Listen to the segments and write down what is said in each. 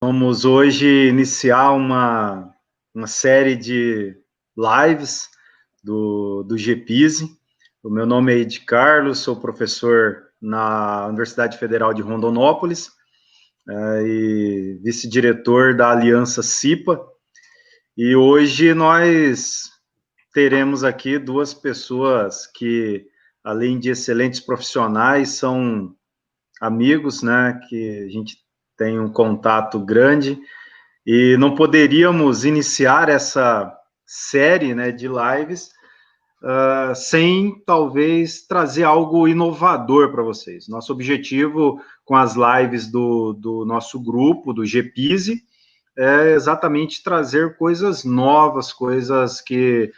Vamos hoje iniciar uma série de lives do GPISE. O meu nome é Ed Carlos, sou professor na Universidade Federal de Rondonópolis e vice-diretor da Aliança CIPA. E hoje nós teremos aqui duas pessoas que, além de excelentes profissionais, são amigos, né, que a gente tem um contato grande, e não poderíamos iniciar essa série, né, de lives sem, talvez, trazer algo inovador para vocês. Nosso objetivo com as lives do nosso grupo, do GPISE, é exatamente trazer coisas novas, coisas que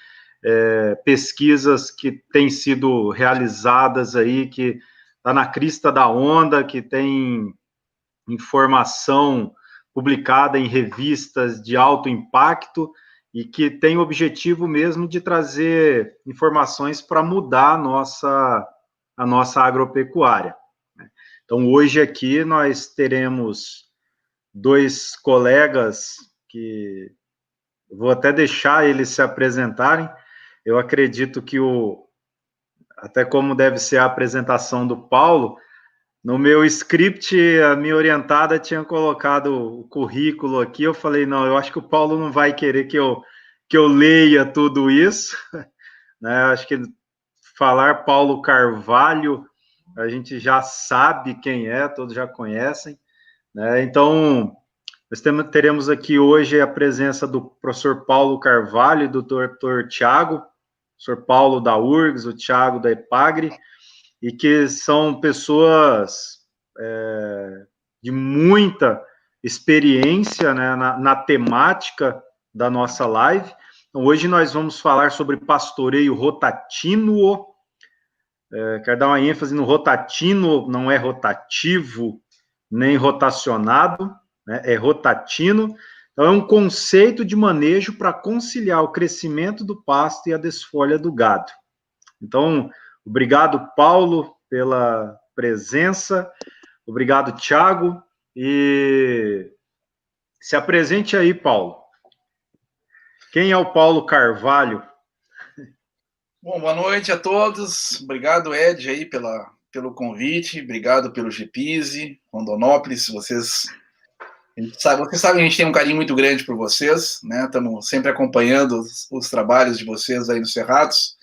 pesquisas que têm sido realizadas aí, que está na crista da onda, que tem informação publicada em revistas de alto impacto e que tem o objetivo mesmo de trazer informações para mudar a nossa agropecuária. Então, hoje aqui nós teremos dois colegas que vou até deixar eles se apresentarem. Eu acredito que até como deve ser a apresentação do Paulo, no meu script, a minha orientada tinha colocado o currículo aqui, eu falei, não, eu acho que o Paulo não vai querer que eu leia tudo isso, né? Acho que falar Paulo Carvalho, a gente já sabe quem é, todos já conhecem, né? Então, nós teremos aqui hoje a presença do professor Paulo Carvalho e do doutor Tiago, professor Paulo da URGS, o Tiago da EPAGRE, e que são pessoas de muita experiência, né, na temática da nossa live. Então, hoje nós vamos falar sobre pastoreio rotatínuo. Quero dar uma ênfase no rotatínuo, não é rotativo nem rotacionado, né, é rotatino. Então, é um conceito de manejo para conciliar o crescimento do pasto e a desfolha do gado. Então, obrigado, Paulo, pela presença. Obrigado, Tiago. E se apresente aí, Paulo. Quem é o Paulo Carvalho? Bom, boa noite a todos. Obrigado, Ed, aí pelo convite. Obrigado pelo GPISE, Rondonópolis. Vocês sabem que a gente tem um carinho muito grande por vocês, né? Estamos sempre acompanhando os trabalhos de vocês aí no Cerrados.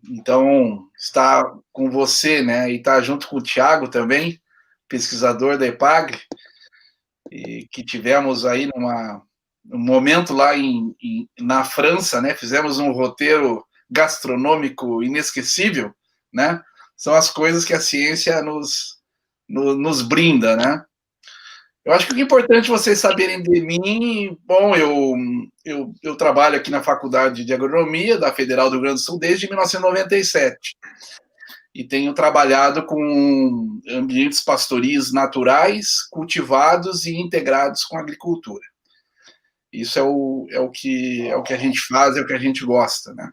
Então, estar com você, né, e estar junto com o Tiago também, pesquisador da EPAGRE, e que tivemos aí um momento lá na França, né, fizemos um roteiro gastronômico inesquecível, né, são as coisas que a ciência nos brinda, né. Eu acho que o importante vocês saberem de mim, bom, eu trabalho aqui na Faculdade de Agronomia da Federal do Rio Grande do Sul desde 1997 e tenho trabalhado com ambientes pastoris naturais, cultivados e integrados com a agricultura. Isso é o que a gente faz, é o que a gente gosta, né?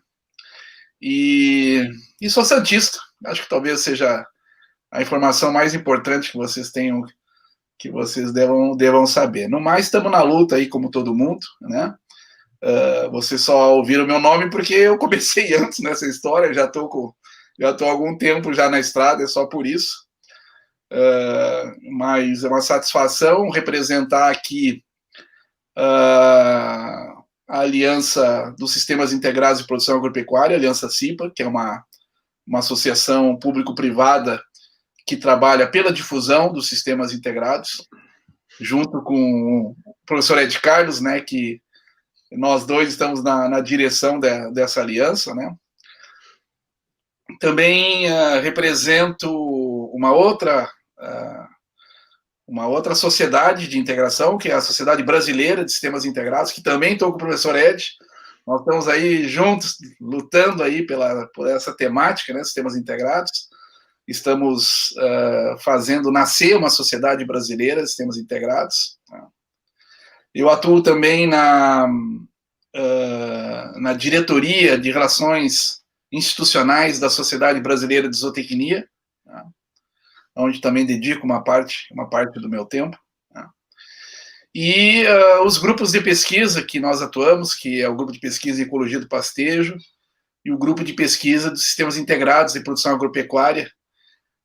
E sou santista, acho que talvez seja a informação mais importante que vocês tenham, que vocês devam saber. No mais, estamos na luta aí, como todo mundo, né? Vocês só ouviram meu nome porque eu comecei antes nessa história, já estou há algum tempo já na estrada, é só por isso. Mas é uma satisfação representar aqui a Aliança dos Sistemas Integrados de Produção Agropecuária, a Aliança CIPA, que é uma associação público-privada que trabalha pela difusão dos sistemas integrados, junto com o professor Ed Carlos, né, que nós dois estamos na direção dessa aliança, né. Também represento uma outra sociedade de integração, que é a Sociedade Brasileira de Sistemas Integrados, que também estou com o professor Ed. Nós estamos aí juntos, lutando aí por essa temática, né, sistemas integrados. Estamos fazendo nascer uma sociedade brasileira de sistemas integrados. Eu atuo também na diretoria de relações institucionais da Sociedade Brasileira de Zootecnia, onde também dedico uma parte do meu tempo. E os grupos de pesquisa que nós atuamos, que é o grupo de pesquisa em ecologia do pastejo e o grupo de pesquisa dos sistemas integrados de produção agropecuária,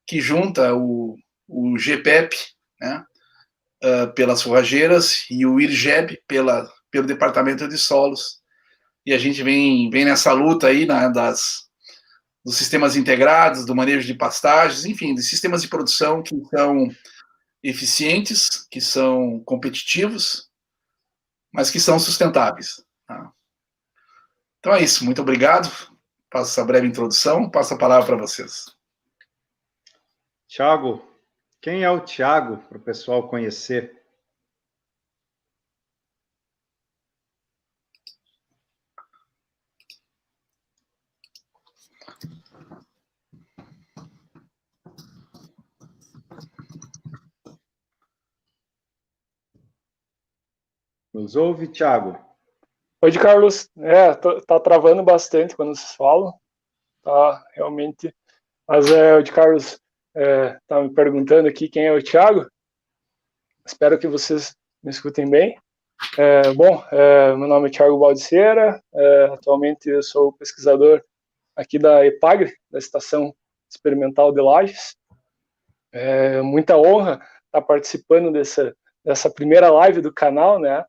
que junta o GPEP, né, pelas forrageiras, e o IRGEB pelo Departamento de Solos. E a gente vem nessa luta aí, né, dos sistemas integrados, do manejo de pastagens, enfim, de sistemas de produção que são eficientes, que são competitivos, mas que são sustentáveis. Tá? Então é isso, muito obrigado. Faço essa breve introdução, passo a palavra para vocês. Tiago, quem é o Tiago, para o pessoal conhecer? Nos ouve, Tiago? Oi, Carlos. Tá travando bastante quando vocês falam. Tá, realmente. Mas o de Carlos tá me perguntando aqui quem é o Thiago. Espero que vocês me escutem bem. Meu nome é Thiago Baldiceira. Atualmente eu sou pesquisador aqui da EPAGRE, da Estação Experimental de Lages. Muita honra estar participando dessa primeira live do canal, né,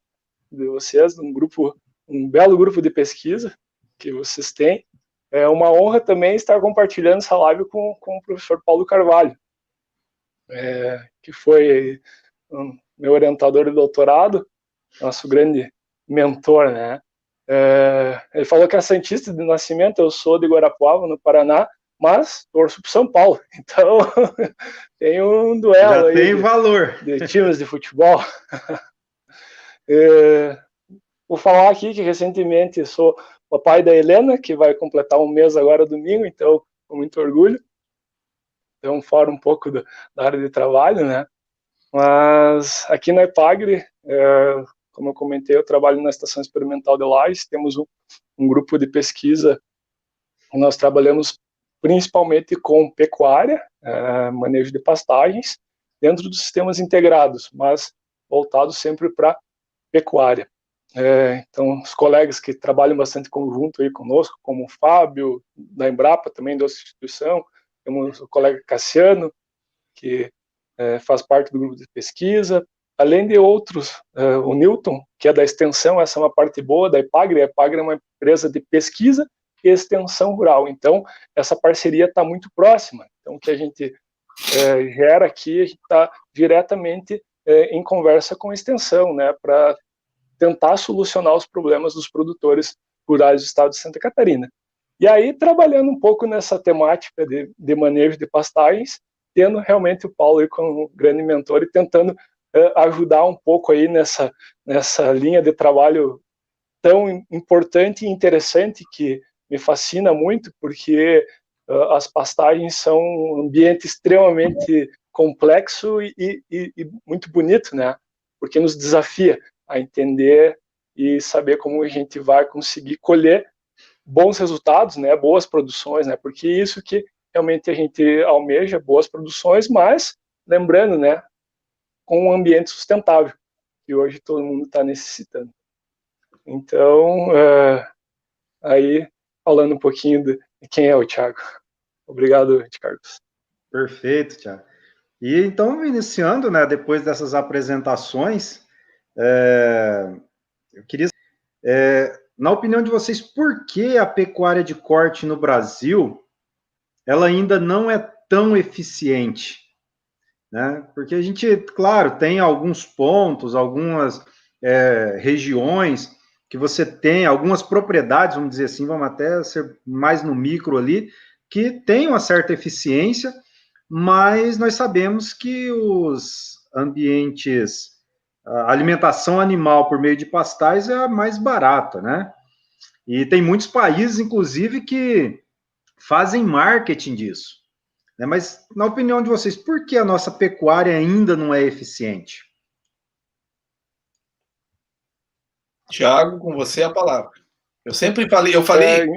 de vocês, um belo grupo de pesquisa que vocês têm. É uma honra também estar compartilhando essa live com o professor Paulo Carvalho, que foi meu orientador de doutorado, nosso grande mentor, né? Ele falou que é santista de nascimento, eu sou de Guarapuava, no Paraná, mas torço para São Paulo. Então, tem um duelo já aí tem valor de times de futebol. Vou falar aqui que recentemente sou papai da Helena, que vai completar um mês agora domingo, então com muito orgulho. Então, fora um pouco da área de trabalho, né? Mas aqui na EPAGRE, como eu comentei, eu trabalho na Estação Experimental de Lages, temos um grupo de pesquisa, nós trabalhamos principalmente com pecuária, manejo de pastagens, dentro dos sistemas integrados, mas voltado sempre para pecuária. Então, os colegas que trabalham bastante conjunto aí conosco, como o Fábio, da Embrapa, também da instituição, temos o colega Cassiano, que faz parte do grupo de pesquisa, além de outros, o Newton, que é da extensão, essa é uma parte boa da EPAGRE. A EPAGRE é uma empresa de pesquisa e extensão rural, então essa parceria está muito próxima. Então, o que a gente gera aqui, a gente está diretamente em conversa com a extensão, né, para tentar solucionar os problemas dos produtores rurais do estado de Santa Catarina. E aí, trabalhando um pouco nessa temática de manejo de pastagens, tendo realmente o Paulo aí como um grande mentor e tentando ajudar um pouco aí nessa linha de trabalho tão importante e interessante, que me fascina muito, porque as pastagens são um ambiente extremamente complexo e muito bonito, né? Porque nos desafia a entender e saber como a gente vai conseguir colher bons resultados, né, boas produções, né, porque isso que realmente a gente almeja, boas produções, mas lembrando, né, com um ambiente sustentável, que hoje todo mundo está necessitando. Então, aí, falando um pouquinho de quem é o Thiago. Obrigado, Carlos. Perfeito, Thiago. E então, iniciando, né, depois dessas apresentações, eu queria, na opinião de vocês, por que a pecuária de corte no Brasil ela ainda não é tão eficiente? Né? Porque a gente, claro, tem alguns pontos, algumas regiões que você tem, algumas propriedades, vamos dizer assim, vamos até ser mais no micro ali, que tem uma certa eficiência, mas nós sabemos que os ambientes, a alimentação animal por meio de pastais é a mais barata, né? E tem muitos países, inclusive, que fazem marketing disso. Né? Mas, na opinião de vocês, por que a nossa pecuária ainda não é eficiente? Tiago, com você a palavra. Eu falei,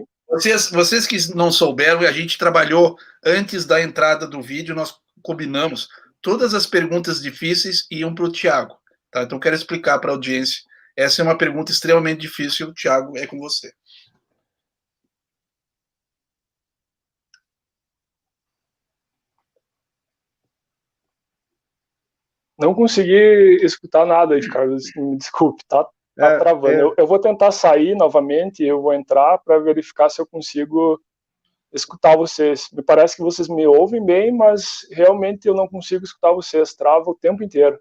vocês que não souberam, a gente trabalhou antes da entrada do vídeo, nós combinamos, todas as perguntas difíceis iam para o Tiago. Tá? Então, quero explicar para a audiência. Essa é uma pergunta extremamente difícil, Thiago, é com você. Não consegui escutar nada, Carlos, me desculpe, tá travando. Eu vou tentar sair novamente, eu vou entrar para verificar se eu consigo escutar vocês. Me parece que vocês me ouvem bem, mas realmente eu não consigo escutar vocês, trava o tempo inteiro.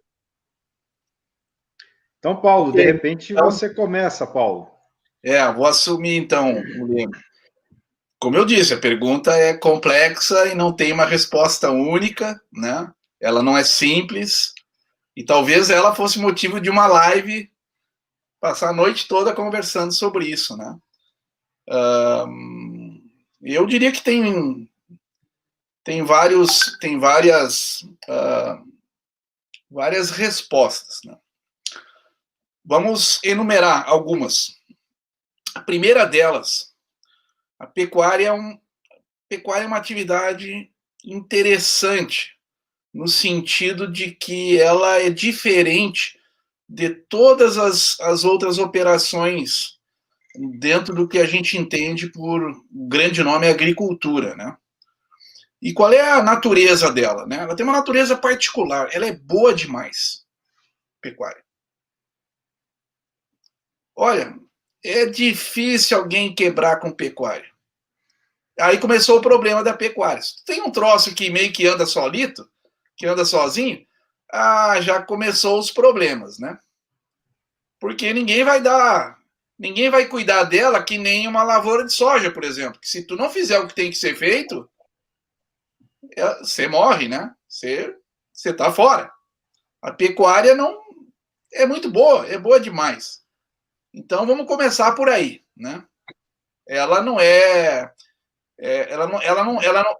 Então, Paulo, de repente você começa, Paulo. Vou assumir então o lema. Como eu disse, a pergunta é complexa e não tem uma resposta única, né? Ela não é simples e talvez ela fosse motivo de uma live, passar a noite toda conversando sobre isso, né? Eu diria que tem várias respostas, né? Vamos enumerar algumas. A primeira delas, a pecuária é uma atividade interessante, no sentido de que ela é diferente de todas as outras operações dentro do que a gente entende por grande nome agricultura, né? E qual é a natureza dela, né? Ela tem uma natureza particular, ela é boa demais, pecuária. Olha, é difícil alguém quebrar com pecuária. Aí começou o problema da pecuária. Tem um troço que meio que anda solito, que anda sozinho, já começou os problemas, né? Porque ninguém vai cuidar dela que nem uma lavoura de soja, por exemplo. Que se tu não fizer o que tem que ser feito, você morre, né? Você tá fora. A pecuária não é muito boa, é boa demais. Então vamos começar por aí, né? Ela não é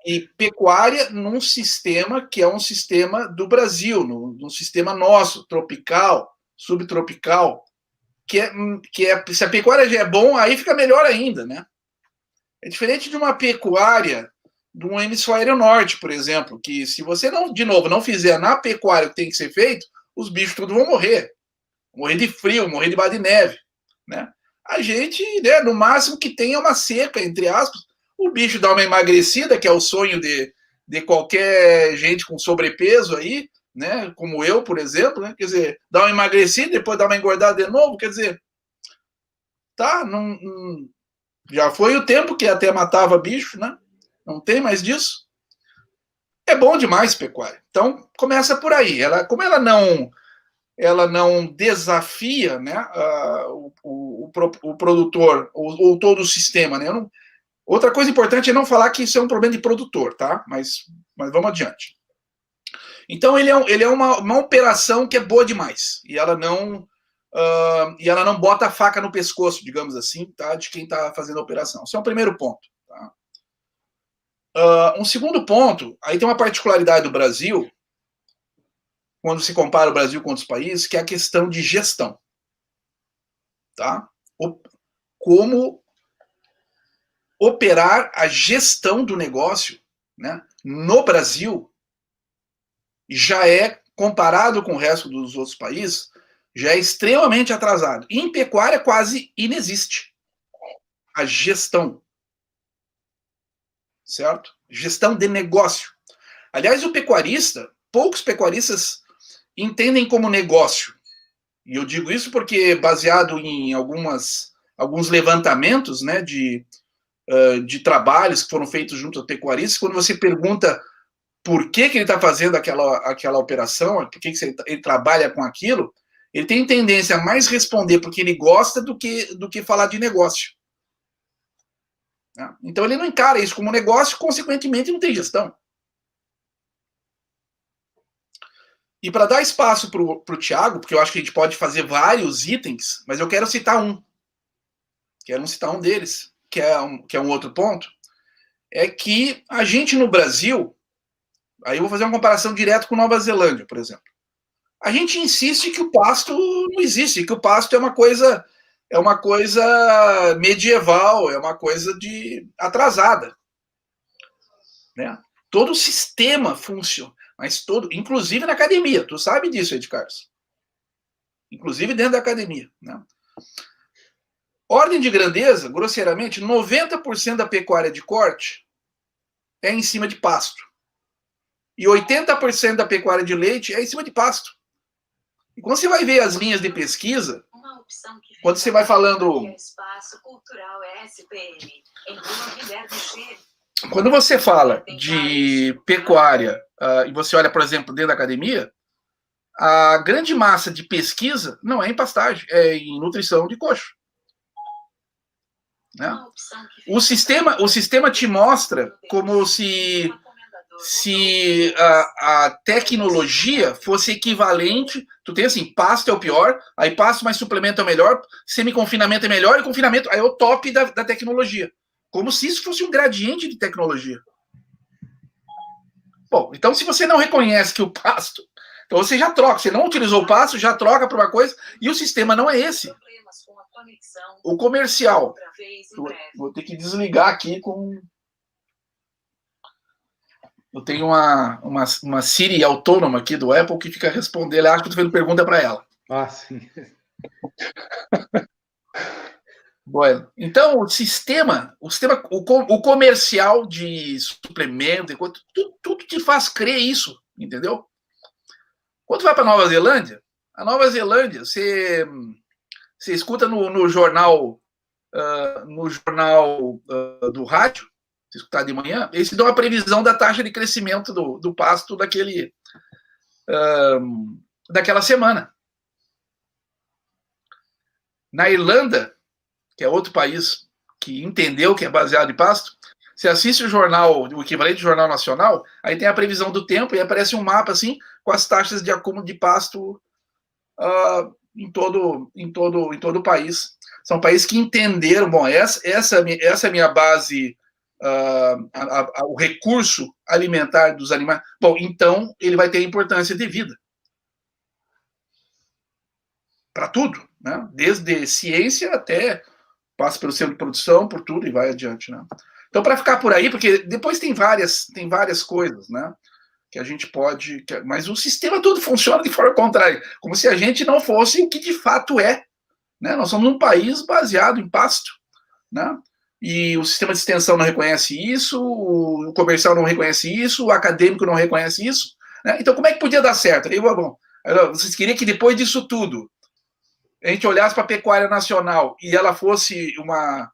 e pecuária num sistema que é um sistema do Brasil, num sistema nosso, tropical, subtropical, que é se a pecuária já é bom, aí fica melhor ainda, né? É diferente de uma pecuária do hemisfério norte, por exemplo, que se você não fizer na pecuária o que tem que ser feito, os bichos tudo vão morrer de frio, morrer debaixo de neve, né? A gente, né, no máximo que tem é uma seca, entre aspas, o bicho dá uma emagrecida, que é o sonho de qualquer gente com sobrepeso aí, né, como eu, por exemplo, né, quer dizer, dá uma emagrecida, depois dá uma engordada de novo, quer dizer, tá, já foi o tempo que até matava bicho, né, não tem mais disso. É bom demais pecuária. Então, começa por aí. Como ela não desafia, né, o produtor ou todo o sistema, né? Outra coisa importante é não falar que isso é um problema de produtor, tá? Mas vamos adiante. Então ele é uma operação que é boa demais e ela não bota a faca no pescoço, digamos assim, tá? De quem está fazendo a operação. Esse é o primeiro ponto. Tá? Um segundo ponto, aí tem uma particularidade do Brasil, quando se compara o Brasil com outros países, que é a questão de gestão. Tá? Como operar a gestão do negócio, né, no Brasil já é, comparado com o resto dos outros países, já é extremamente atrasado. E em pecuária quase inexiste a gestão. Certo? Gestão de negócio. Aliás, poucos pecuaristas entendem como negócio. E eu digo isso porque, baseado em alguns levantamentos, né, de trabalhos que foram feitos junto a pecuaristas, quando você pergunta por que ele está fazendo aquela operação, por que ele trabalha com aquilo, ele tem tendência a mais responder porque ele gosta do que falar de negócio. Então ele não encara isso como negócio, consequentemente não tem gestão. E para dar espaço para o Thiago, porque eu acho que a gente pode fazer vários itens, mas eu quero citar um. Quero citar um deles, que é um outro ponto, é que a gente no Brasil, aí eu vou fazer uma comparação direto com Nova Zelândia, por exemplo. A gente insiste que o pasto não existe, que o pasto é uma coisa medieval, é uma coisa atrasada. Né? Todo o sistema funciona, mas inclusive na academia, tu sabe disso, Ed Carlos. inclusive dentro da academia, né? Ordem de grandeza, grosseiramente, 90% da pecuária de corte é em cima de pasto. E 80% da pecuária de leite é em cima de pasto. E quando você vai ver as linhas de pesquisa, quando você vai falando... Quando você fala de pecuária, e você olha, por exemplo, dentro da academia, a grande massa de pesquisa não é em pastagem, é em nutrição de coxo. Né? O sistema te mostra como se a tecnologia fosse equivalente. Tu tem assim, pasto é o pior, aí pasto mais suplemento é o melhor, semi-confinamento é melhor, e confinamento aí é o top da tecnologia. Como se isso fosse um gradiente de tecnologia. Bom, então se você não reconhece que o pasto... Então você já troca, você não utilizou o pasto, já troca para uma coisa, e o sistema não é esse. O comercial. Vou ter que desligar aqui com... Eu tenho uma Siri autônoma aqui do Apple que fica respondendo. Ela acha que eu estou fazendo pergunta para ela. Ah, sim. Bueno, então, o comercial de suplemento, tudo te faz crer isso, entendeu? Quando tu vai para Nova Zelândia, a Nova Zelândia, você escuta no jornal do rádio, se escutar de manhã, eles dão a previsão da taxa de crescimento do pasto daquela semana. Na Irlanda, que é outro país que entendeu que é baseado em pasto, você assiste o jornal, o equivalente do Jornal Nacional, aí tem a previsão do tempo e aparece um mapa assim com as taxas de acúmulo de pasto em todo o país. São países que entenderam, bom, essa é a minha base, o recurso alimentar dos animais. Bom, então ele vai ter importância devida para tudo, né? Desde ciência até passa pelo centro de produção, por tudo e vai adiante, né? Então, para ficar por aí, porque depois tem várias coisas, né? Que a gente pode... Mas o sistema todo funciona de forma contrária, como se a gente não fosse o que de fato é. Né? Nós somos um país baseado em pasto, né? E o sistema de extensão não reconhece isso, o comercial não reconhece isso, o acadêmico não reconhece isso. Né? Então, como é que podia dar certo? Aí, bom, vocês queriam que depois disso tudo a gente olhasse para a pecuária nacional e ela fosse uma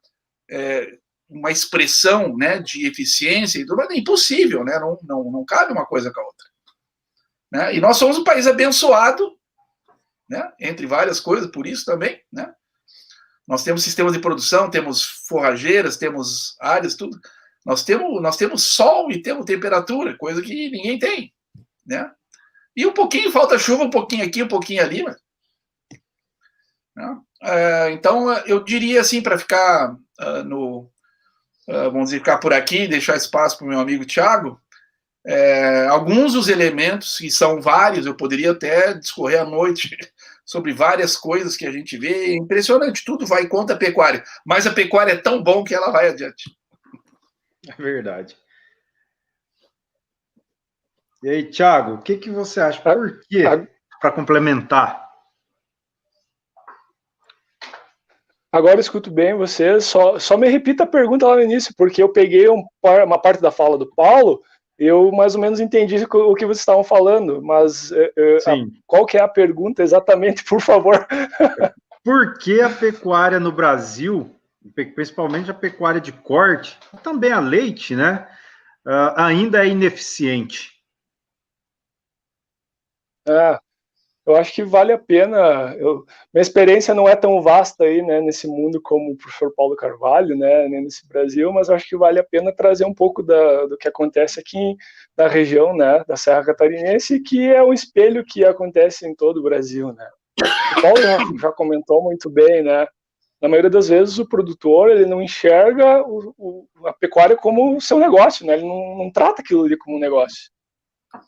expressão, né, de eficiência e tudo, mas é impossível, né? Não cabe uma coisa com a outra. Né? E nós somos um país abençoado, né, entre várias coisas, por isso também, né? Nós temos sistemas de produção, temos forrageiras, temos áreas, tudo. Nós temos sol e temos temperatura, coisa que ninguém tem, né? E um pouquinho, falta chuva, um pouquinho aqui, um pouquinho ali, mas... Então, eu diria assim, para ficar vamos dizer, ficar por aqui, deixar espaço para o meu amigo Thiago, alguns dos elementos, que são vários, eu poderia até discorrer à noite sobre várias coisas que a gente vê, é impressionante, tudo vai contra a pecuária, mas a pecuária é tão bom que ela vai adiante. É verdade. E aí, Thiago, o que você acha? Por quê? Para complementar. Agora eu escuto bem vocês, só me repita a pergunta lá no início, porque eu peguei uma parte da fala do Paulo, eu mais ou menos entendi o que vocês estavam falando, mas qual que é a pergunta exatamente, por favor? Por que a pecuária no Brasil, principalmente a pecuária de corte, também a leite, né, ainda é ineficiente? Eu acho que vale a pena. Minha experiência não é tão vasta aí, né, nesse mundo como o professor Paulo Carvalho, né, nesse Brasil, mas acho que vale a pena trazer um pouco do que acontece aqui na região, né, da Serra Catarinense, que é um espelho que acontece em todo o Brasil, né. O Paulo já comentou muito bem, né. Na maioria das vezes o produtor ele não enxerga a pecuária como seu negócio, né. Ele não trata aquilo ali como um negócio.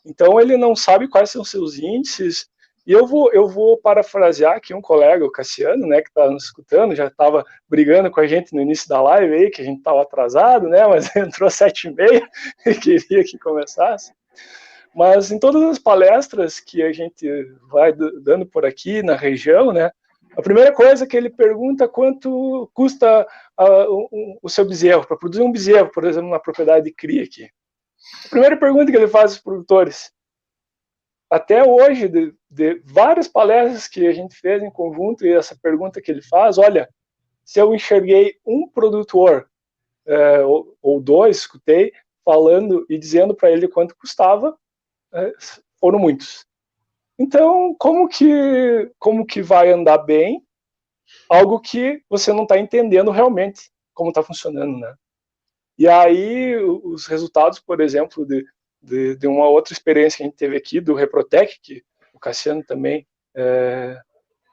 Então ele não sabe quais são seus índices. E eu vou parafrasear aqui um colega, o Cassiano, né, que está nos escutando, já estava brigando com a gente no início da live aí, que a gente estava atrasado, né, mas entrou às 7h30 e queria que começasse. Mas em todas as palestras que a gente vai dando por aqui na região, né, a primeira coisa que ele pergunta quanto custa o seu bezerro, para produzir um bezerro, por exemplo, na propriedade de cria aqui. A primeira pergunta que ele faz aos produtores, até hoje, de várias palestras que a gente fez em conjunto, e essa pergunta que ele faz, olha, se eu enxerguei um produtor, ou dois, escutei, falando e dizendo para ele quanto custava, foram muitos. Então, como que vai andar bem algo que você não está entendendo realmente como está funcionando, né? E aí, os resultados, por exemplo, de uma outra experiência que a gente teve aqui, do Reprotec, que o Cassiano também,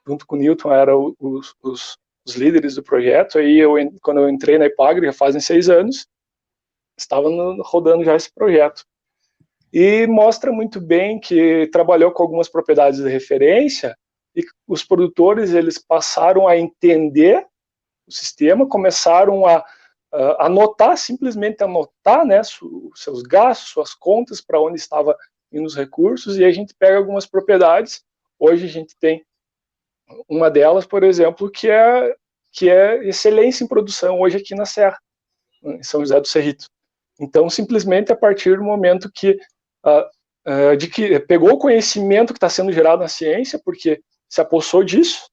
junto com o Newton, eram os líderes do projeto. Aí, quando eu entrei na Epagre, já fazem 6 anos, estava rodando já esse projeto. E mostra muito bem que trabalhou com algumas propriedades de referência e os produtores, eles passaram a entender o sistema, começaram a anotar, simplesmente anotar, né, seus gastos, suas contas, para onde estava indo os recursos, e a gente pega algumas propriedades. Hoje a gente tem uma delas, por exemplo, que é excelência em produção hoje aqui na Serra, em São José do Cerrito. Então, simplesmente a partir do momento que pegou o conhecimento que está sendo gerado na ciência, porque se apossou disso,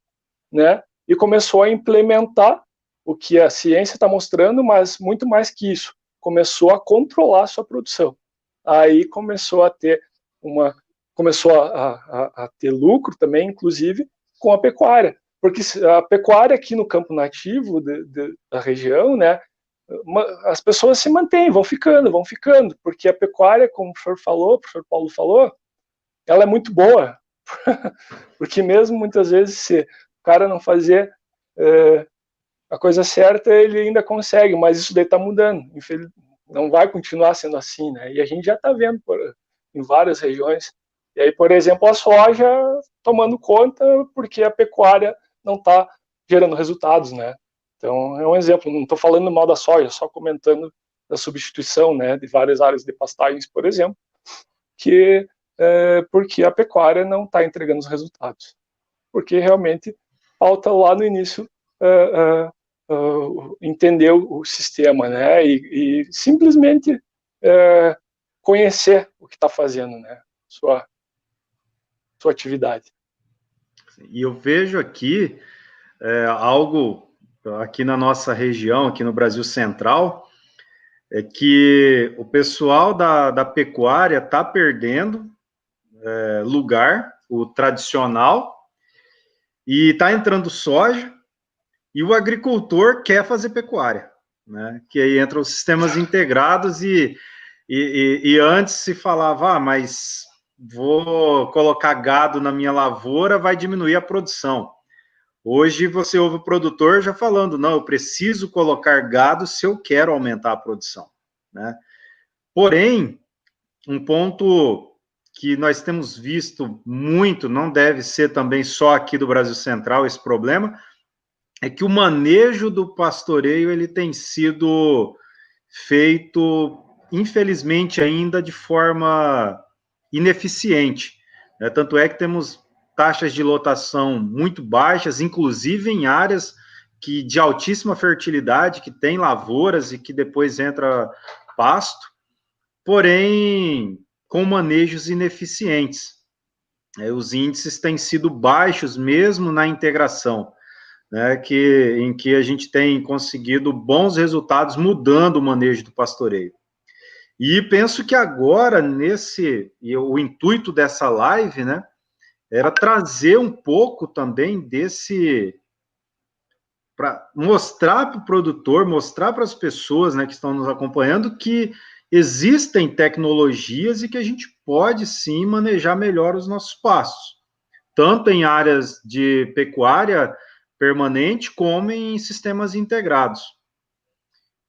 né, e começou a implementar o que a ciência está mostrando, mas muito mais que isso, começou a controlar a sua produção. Aí começou a ter ter lucro também, inclusive, com a pecuária, porque a pecuária aqui no campo nativo da região, né, as pessoas se mantêm, vão ficando, porque a pecuária, como o professor Paulo falou, ela é muito boa, porque mesmo muitas vezes se o cara não fazer a coisa certa, ele ainda consegue, mas isso daí está mudando, não vai continuar sendo assim, né? E a gente já está vendo em várias regiões. E aí, por exemplo, a soja tomando conta porque a pecuária não está gerando resultados, né? Então, é um exemplo. Não estou falando mal da soja, só comentando da substituição, né, de várias áreas de pastagens, por exemplo, porque a pecuária não está entregando os resultados. Porque realmente falta lá no início entender o sistema, né, e simplesmente conhecer o que está fazendo, né, sua atividade. E eu vejo aqui algo aqui na nossa região, aqui no Brasil Central, é que o pessoal da pecuária está perdendo lugar, o tradicional, e está entrando soja, e o agricultor quer fazer pecuária, né? Que aí entram os sistemas integrados e antes se falava, mas vou colocar gado na minha lavoura, vai diminuir a produção. Hoje você ouve o produtor já falando, não, eu preciso colocar gado se eu quero aumentar a produção, né? Porém, um ponto que nós temos visto muito, não deve ser também só aqui do Brasil Central esse problema, é que o manejo do pastoreio ele tem sido feito, infelizmente, ainda de forma ineficiente, né? Tanto é que temos taxas de lotação muito baixas, inclusive em áreas de altíssima fertilidade, que tem lavouras e que depois entra pasto, porém com manejos ineficientes. Os índices têm sido baixos mesmo na integração, né, em que a gente tem conseguido bons resultados mudando o manejo do pastoreio. E penso que agora, o intuito dessa live, né, era trazer um pouco também para mostrar para o produtor, mostrar para as pessoas, né, que estão nos acompanhando, que existem tecnologias e que a gente pode sim manejar melhor os nossos pastos, tanto em áreas de pecuária permanente como em sistemas integrados.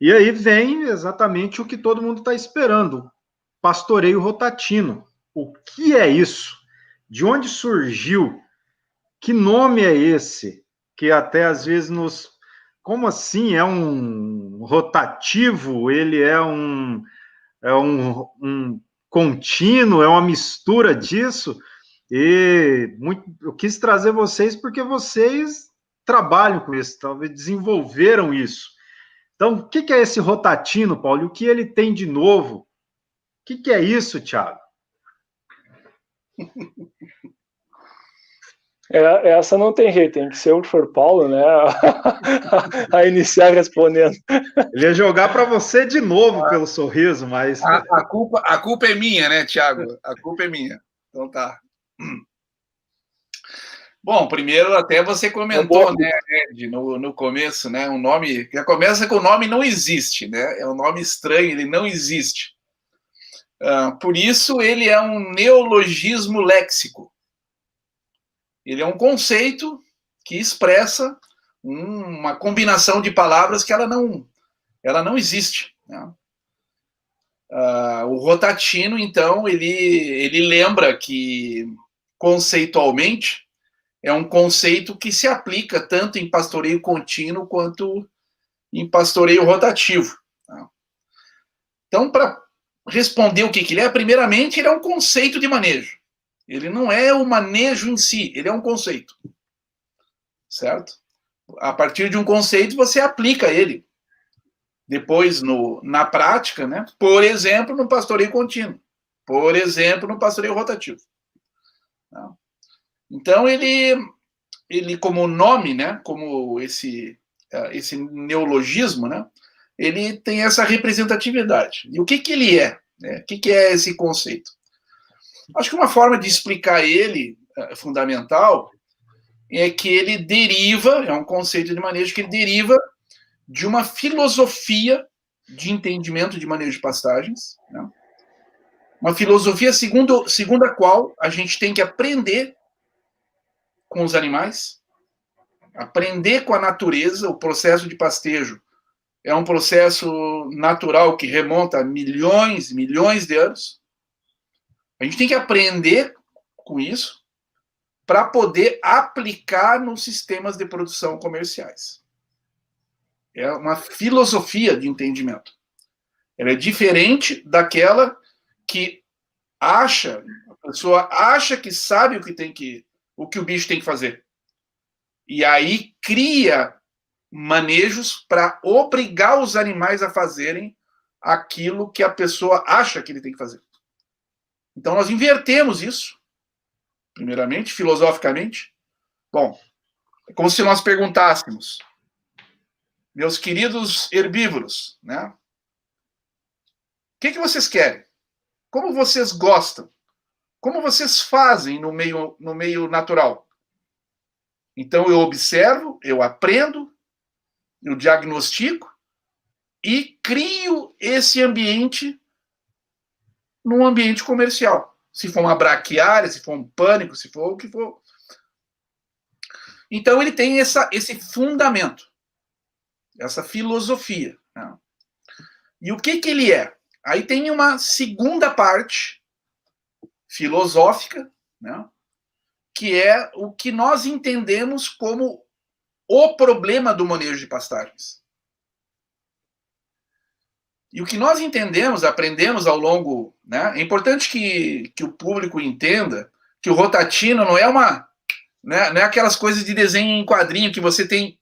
E aí vem exatamente o que todo mundo está esperando, pastoreio rotatino. O que é isso? De onde surgiu? Que nome é esse? Que até às vezes nos... Como assim? É um rotativo? Ele é um contínuo, é uma mistura disso, e eu quis trazer vocês porque vocês trabalham com isso, talvez desenvolveram isso. Então, o que é esse Rotatino, Paulo? E o que ele tem de novo? O que é isso, Thiago? Essa não tem jeito, tem que ser o For Paulo, né? A iniciar respondendo. Ele ia jogar para você de novo pelo sorriso, mas. A culpa é minha, né, Thiago? A culpa é minha. Então tá. Bom, primeiro até você comentou, né, Ed, no começo, né? Um nome. Já começa com o nome não existe, né? É um nome estranho, ele não existe. Por isso, ele é um neologismo léxico. Ele é um conceito que expressa uma combinação de palavras que ela não existe. Né? O Rotatino, então, ele lembra que, conceitualmente, é um conceito que se aplica tanto em pastoreio contínuo quanto em pastoreio rotativo. Né? Então, para responder o que ele é, primeiramente, ele é um conceito de manejo. Ele não é o manejo em si, ele é um conceito. Certo? A partir de um conceito, você aplica ele. Depois, na prática, né? Por exemplo, no pastoreio contínuo. Por exemplo, no pastoreio rotativo. Então, ele como nome, né? Como esse neologismo, né? Ele tem essa representatividade. E o que ele é? Né? O que é esse conceito? Acho que uma forma de explicar ele, fundamental, é que ele deriva, é um conceito de manejo que ele deriva de uma filosofia de entendimento de manejo de pastagens, né? Uma filosofia segundo a qual a gente tem que aprender com os animais, aprender com a natureza. O processo de pastejo é um processo natural que remonta a milhões de anos. A gente tem que aprender com isso para poder aplicar nos sistemas de produção comerciais. É uma filosofia de entendimento. Ela é diferente daquela que a pessoa acha que sabe o que o bicho tem que fazer. E aí cria manejos para obrigar os animais a fazerem aquilo que a pessoa acha que ele tem que fazer. Então nós invertemos isso, primeiramente, filosoficamente. Bom, é como se nós perguntássemos, meus queridos herbívoros, né? O que vocês querem? Como vocês gostam? Como vocês fazem no meio natural? Então eu observo, eu aprendo, eu diagnostico e crio esse ambiente num ambiente comercial. Se for uma braquiária, se for um pânico, se for o que for. Então ele tem esse fundamento, essa filosofia. Né? E o que ele é? Aí tem uma segunda parte filosófica, né? Que é o que nós entendemos como o problema do manejo de pastagens. E o que nós aprendemos ao longo... Né? É importante que o público entenda que o Rotatino não é não é aquelas coisas de desenho em quadrinho que você tem...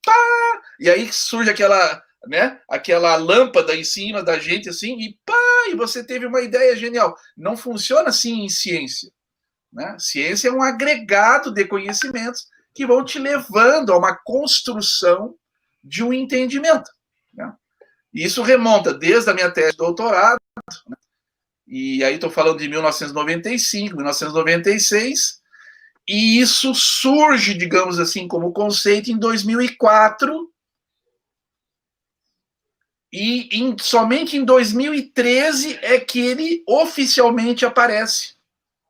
e aí surge aquela lâmpada em cima da gente assim, e você teve uma ideia genial. Não funciona assim em ciência. Né? Ciência é um agregado de conhecimentos que vão te levando a uma construção de um entendimento. Né? E isso remonta desde a minha tese de doutorado, né? E aí estou falando de 1995, 1996, e isso surge, digamos assim, como conceito em 2004, e somente em 2013 é que ele oficialmente aparece,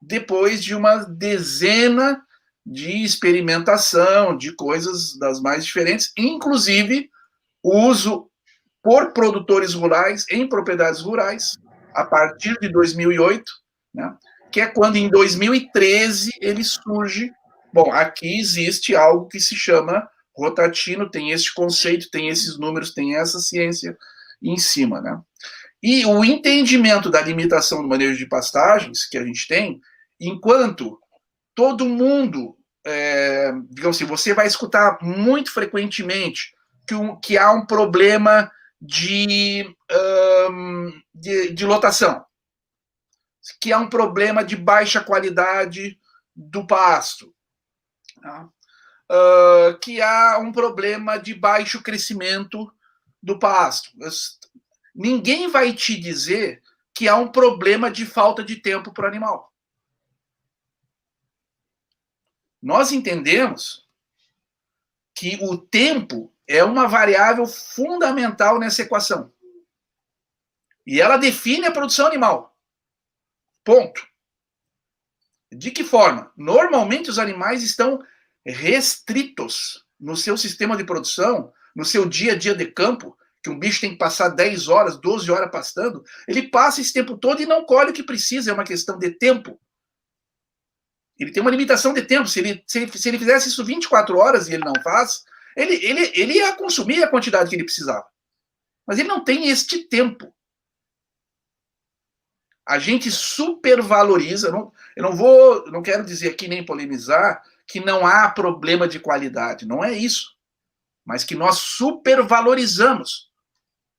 depois de uma dezena de experimentação, de coisas das mais diferentes, inclusive o uso por produtores rurais, em propriedades rurais, a partir de 2008, né, que é quando, em 2013, ele surge. Bom, aqui existe algo que se chama Rotatino, tem esse conceito, tem esses números, tem essa ciência em cima. Né? E o entendimento da limitação do manejo de pastagens que a gente tem, enquanto todo mundo, digamos assim, você vai escutar muito frequentemente que há um problema de lotação, que há um problema de baixa qualidade do pasto, tá? Que há um problema de baixo crescimento do pasto. Ninguém vai te dizer que há um problema de falta de tempo para o animal. Nós entendemos que o tempo é uma variável fundamental nessa equação. E ela define a produção animal. Ponto. De que forma? Normalmente os animais estão restritos no seu sistema de produção, no seu dia a dia de campo, que um bicho tem que passar 10 horas, 12 horas pastando, ele passa esse tempo todo e não colhe o que precisa, é uma questão de tempo. Ele tem uma limitação de tempo. Se ele fizesse isso 24 horas e ele não faz, ele ia consumir a quantidade que ele precisava. Mas ele não tem este tempo. A gente supervaloriza, eu não quero dizer aqui nem polemizar que não há problema de qualidade, não é isso. Mas que nós supervalorizamos,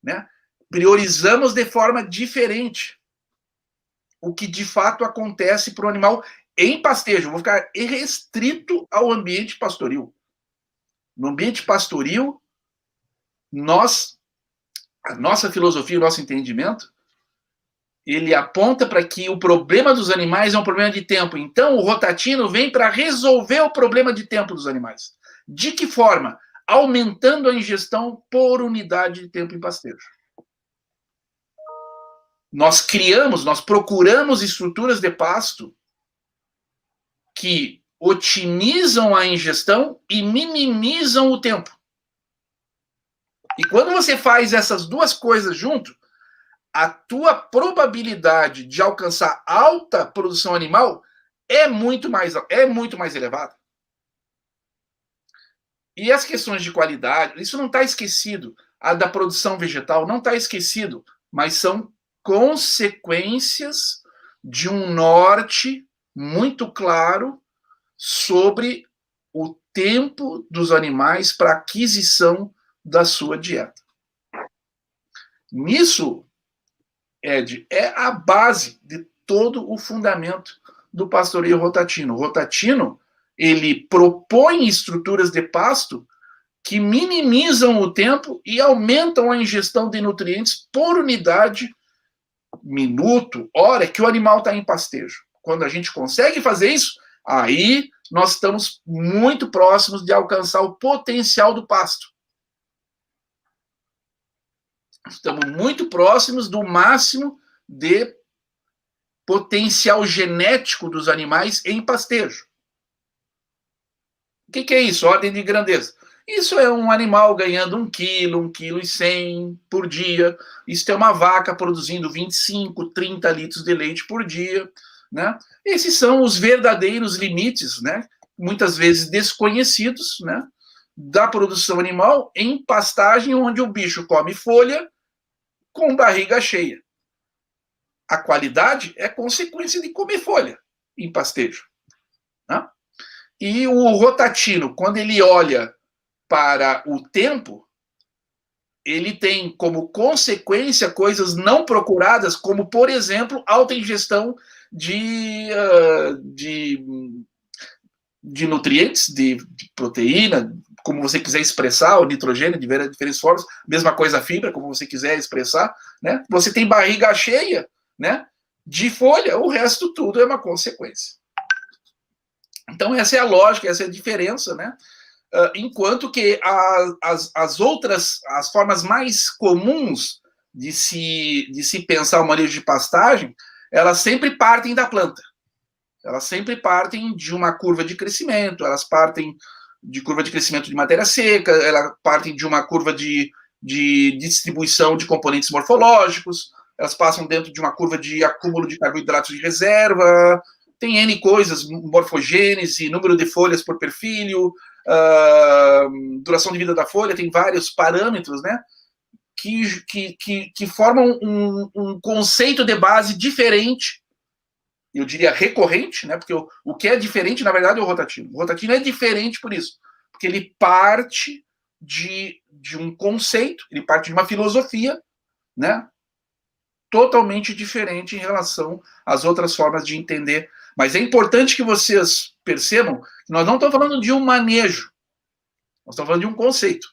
né? Priorizamos de forma diferente o que de fato acontece para o animal em pastejo. Eu vou ficar restrito ao ambiente pastoril. No ambiente pastoril, a nossa filosofia, o nosso entendimento, ele aponta para que o problema dos animais é um problema de tempo. Então, o Rotatino vem para resolver o problema de tempo dos animais. De que forma? Aumentando a ingestão por unidade de tempo em pastejo. Nós procuramos estruturas de pasto que otimizam a ingestão e minimizam o tempo. E quando você faz essas duas coisas junto, a tua probabilidade de alcançar alta produção animal é muito mais elevada. E as questões de qualidade, isso não está esquecido. A da produção vegetal não está esquecido, mas são consequências de um norte muito claro sobre o tempo dos animais para aquisição da sua dieta. Nisso, Ed, é a base de todo o fundamento do pastoreio rotatino. O rotatino, ele propõe estruturas de pasto que minimizam o tempo e aumentam a ingestão de nutrientes por unidade, minuto, hora que o animal está em pastejo. Quando a gente consegue fazer isso, aí nós estamos muito próximos de alcançar o potencial do pasto. Estamos muito próximos do máximo de potencial genético dos animais em pastejo. O que é isso? Ordem de grandeza. Isso é um animal ganhando 1 quilo, 1,1 kg por dia. Isso é uma vaca produzindo 25, 30 litros de leite por dia, né? Esses são os verdadeiros limites, né? Muitas vezes desconhecidos, né? Da produção animal em pastagem, onde o bicho come folha com barriga cheia. A qualidade é consequência de comer folha em pastejo, né? E o rotatino, quando ele olha para o tempo, ele tem como consequência coisas não procuradas, como, por exemplo, alta ingestão de nutrientes, de proteína, como você quiser expressar, o nitrogênio de diferentes formas, mesma coisa a fibra, como você quiser expressar, né? Você tem barriga cheia, né, de folha, o resto tudo é uma consequência. Então essa é a lógica, essa é a diferença, né? Enquanto que as formas mais comuns de se pensar o manejo de pastagem, elas sempre partem da planta. Elas sempre partem de uma curva de crescimento, elas partem de curva de crescimento de matéria seca, elas partem de uma curva de distribuição de componentes morfológicos, elas passam dentro de uma curva de acúmulo de carboidratos de reserva, tem N coisas, morfogênese, número de folhas por perfilho, duração de vida da folha, tem vários parâmetros, né, que formam um conceito de base diferente, eu diria recorrente, né? Porque o que é diferente, na verdade, é o rotativo. O rotativo é diferente por isso, porque ele parte de um conceito, ele parte de uma filosofia, né? Totalmente diferente em relação às outras formas de entender. Mas é importante que vocês percebam que nós não estamos falando de um manejo, nós estamos falando de um conceito.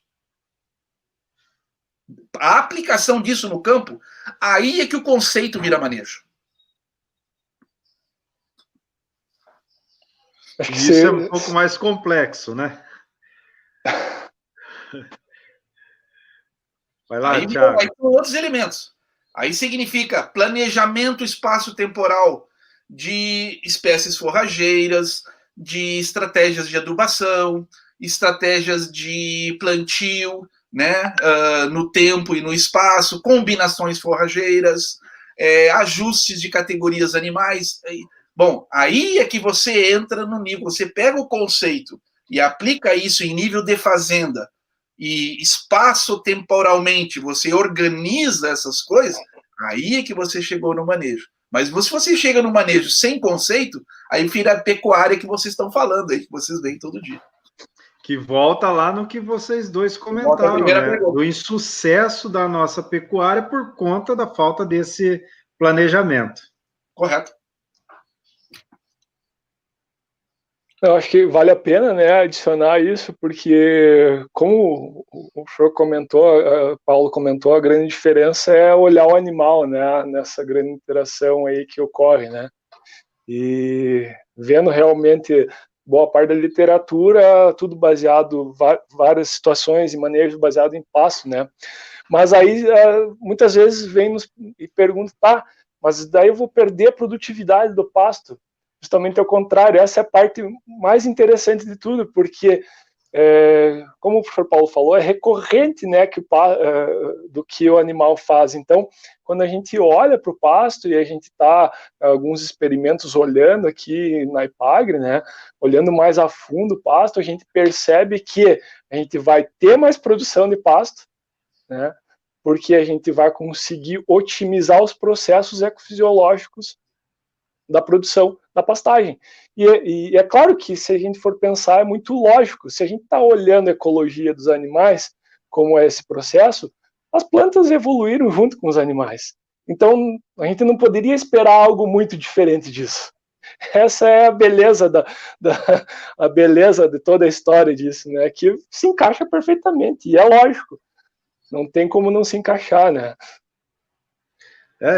A aplicação disso no campo, aí é que o conceito vira manejo. Isso é um pouco mais complexo, né? Vai lá, Thiago. Aí tem outros elementos. Aí significa planejamento espaço-temporal de espécies forrageiras, de estratégias de adubação, estratégias de plantio, né, no tempo e no espaço, combinações forrageiras, ajustes de categorias animais. Bom, aí é que você entra no nível, você pega o conceito e aplica isso em nível de fazenda, e espaço-temporalmente você organiza essas coisas, aí é que você chegou no manejo. Mas se você chega no manejo sem conceito, aí vira a pecuária que vocês estão falando aí, que vocês veem todo dia. Que volta lá no que vocês dois comentaram, né? Do insucesso da nossa pecuária por conta da falta desse planejamento. Correto. Eu acho que vale a pena, né, adicionar isso, porque, como o senhor comentou, Paulo comentou, a grande diferença é olhar o animal, né, nessa grande interação aí que ocorre, né, e vendo realmente boa parte da literatura, tudo baseado, várias situações e manejos baseado em pasto, né, mas aí muitas vezes vem e pergunta, tá, mas daí eu vou perder a produtividade do pasto. Justamente ao contrário, essa é a parte mais interessante de tudo, porque, como o professor Paulo falou, é recorrente, né, do que o animal faz. Então, quando a gente olha para o pasto, e a gente está, alguns experimentos olhando aqui na IPAGRE, né, olhando mais a fundo o pasto, a gente percebe que a gente vai ter mais produção de pasto, né, porque a gente vai conseguir otimizar os processos ecofisiológicos da produção da pastagem. E é claro que, se a gente for pensar, é muito lógico. Se a gente está olhando a ecologia dos animais, como é esse processo, as plantas evoluíram junto com os animais. Então, a gente não poderia esperar algo muito diferente disso. Essa é a beleza a beleza de toda a história disso, né? Que se encaixa perfeitamente, e é lógico. Não tem como não se encaixar, né?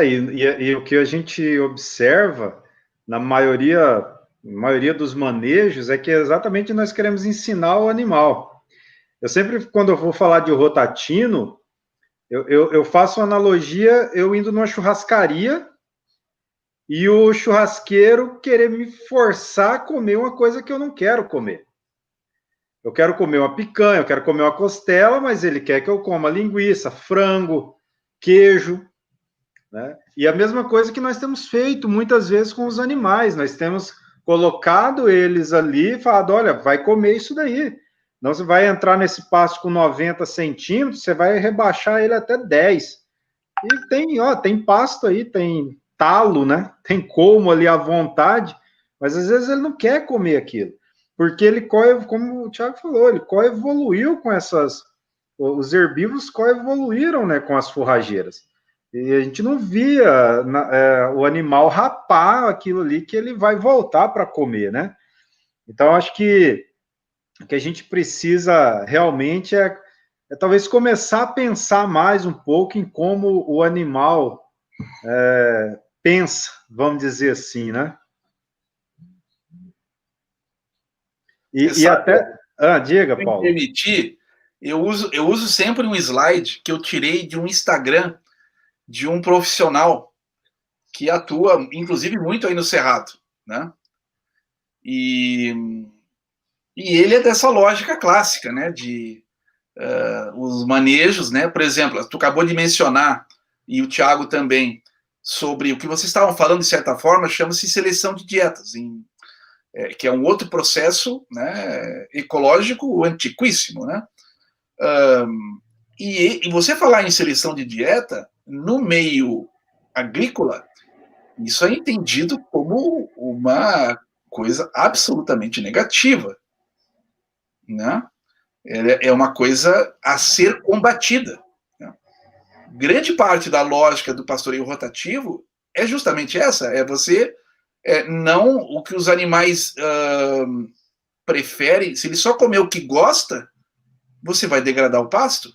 E o que a gente observa na maioria dos manejos é que exatamente nós queremos ensinar o animal. Eu sempre, quando eu vou falar de rotatino, eu faço uma analogia, eu indo numa churrascaria e o churrasqueiro querer me forçar a comer uma coisa que eu não quero comer. Eu quero comer uma picanha, eu quero comer uma costela, mas ele quer que eu coma linguiça, frango, queijo, né? E a mesma coisa que nós temos feito muitas vezes com os animais, nós temos colocado eles ali e falado, olha, vai comer isso daí, não você vai entrar nesse pasto com 90 centímetros, você vai rebaixar ele até 10, e tem pasto aí, tem talo, né, tem colmo ali à vontade, mas às vezes ele não quer comer aquilo, porque ele, como o Thiago falou, ele coevoluiu com os herbívoros coevoluíram, né, com as forrageiras. E a gente não via o animal rapar aquilo ali que ele vai voltar para comer, né? Então, acho que o que a gente precisa realmente é talvez começar a pensar mais um pouco em como o animal pensa, vamos dizer assim, né? E até... diga, Paulo. Me permitir, eu uso sempre um slide que eu tirei de um Instagram de um profissional que atua, inclusive, muito aí no Cerrado, né? E ele é dessa lógica clássica, né? De os manejos, né? Por exemplo, tu acabou de mencionar, e o Thiago também, sobre o que vocês estavam falando, de certa forma, chama-se seleção de dietas, que é um outro processo, né, ecológico antiquíssimo, né? E você falar em seleção de dieta, no meio agrícola, isso é entendido como uma coisa absolutamente negativa, né? É uma coisa a ser combatida. Né? Grande parte da lógica do pastoreio rotativo é justamente essa, é você não o que os animais preferem, se ele só comer o que gosta, você vai degradar o pasto,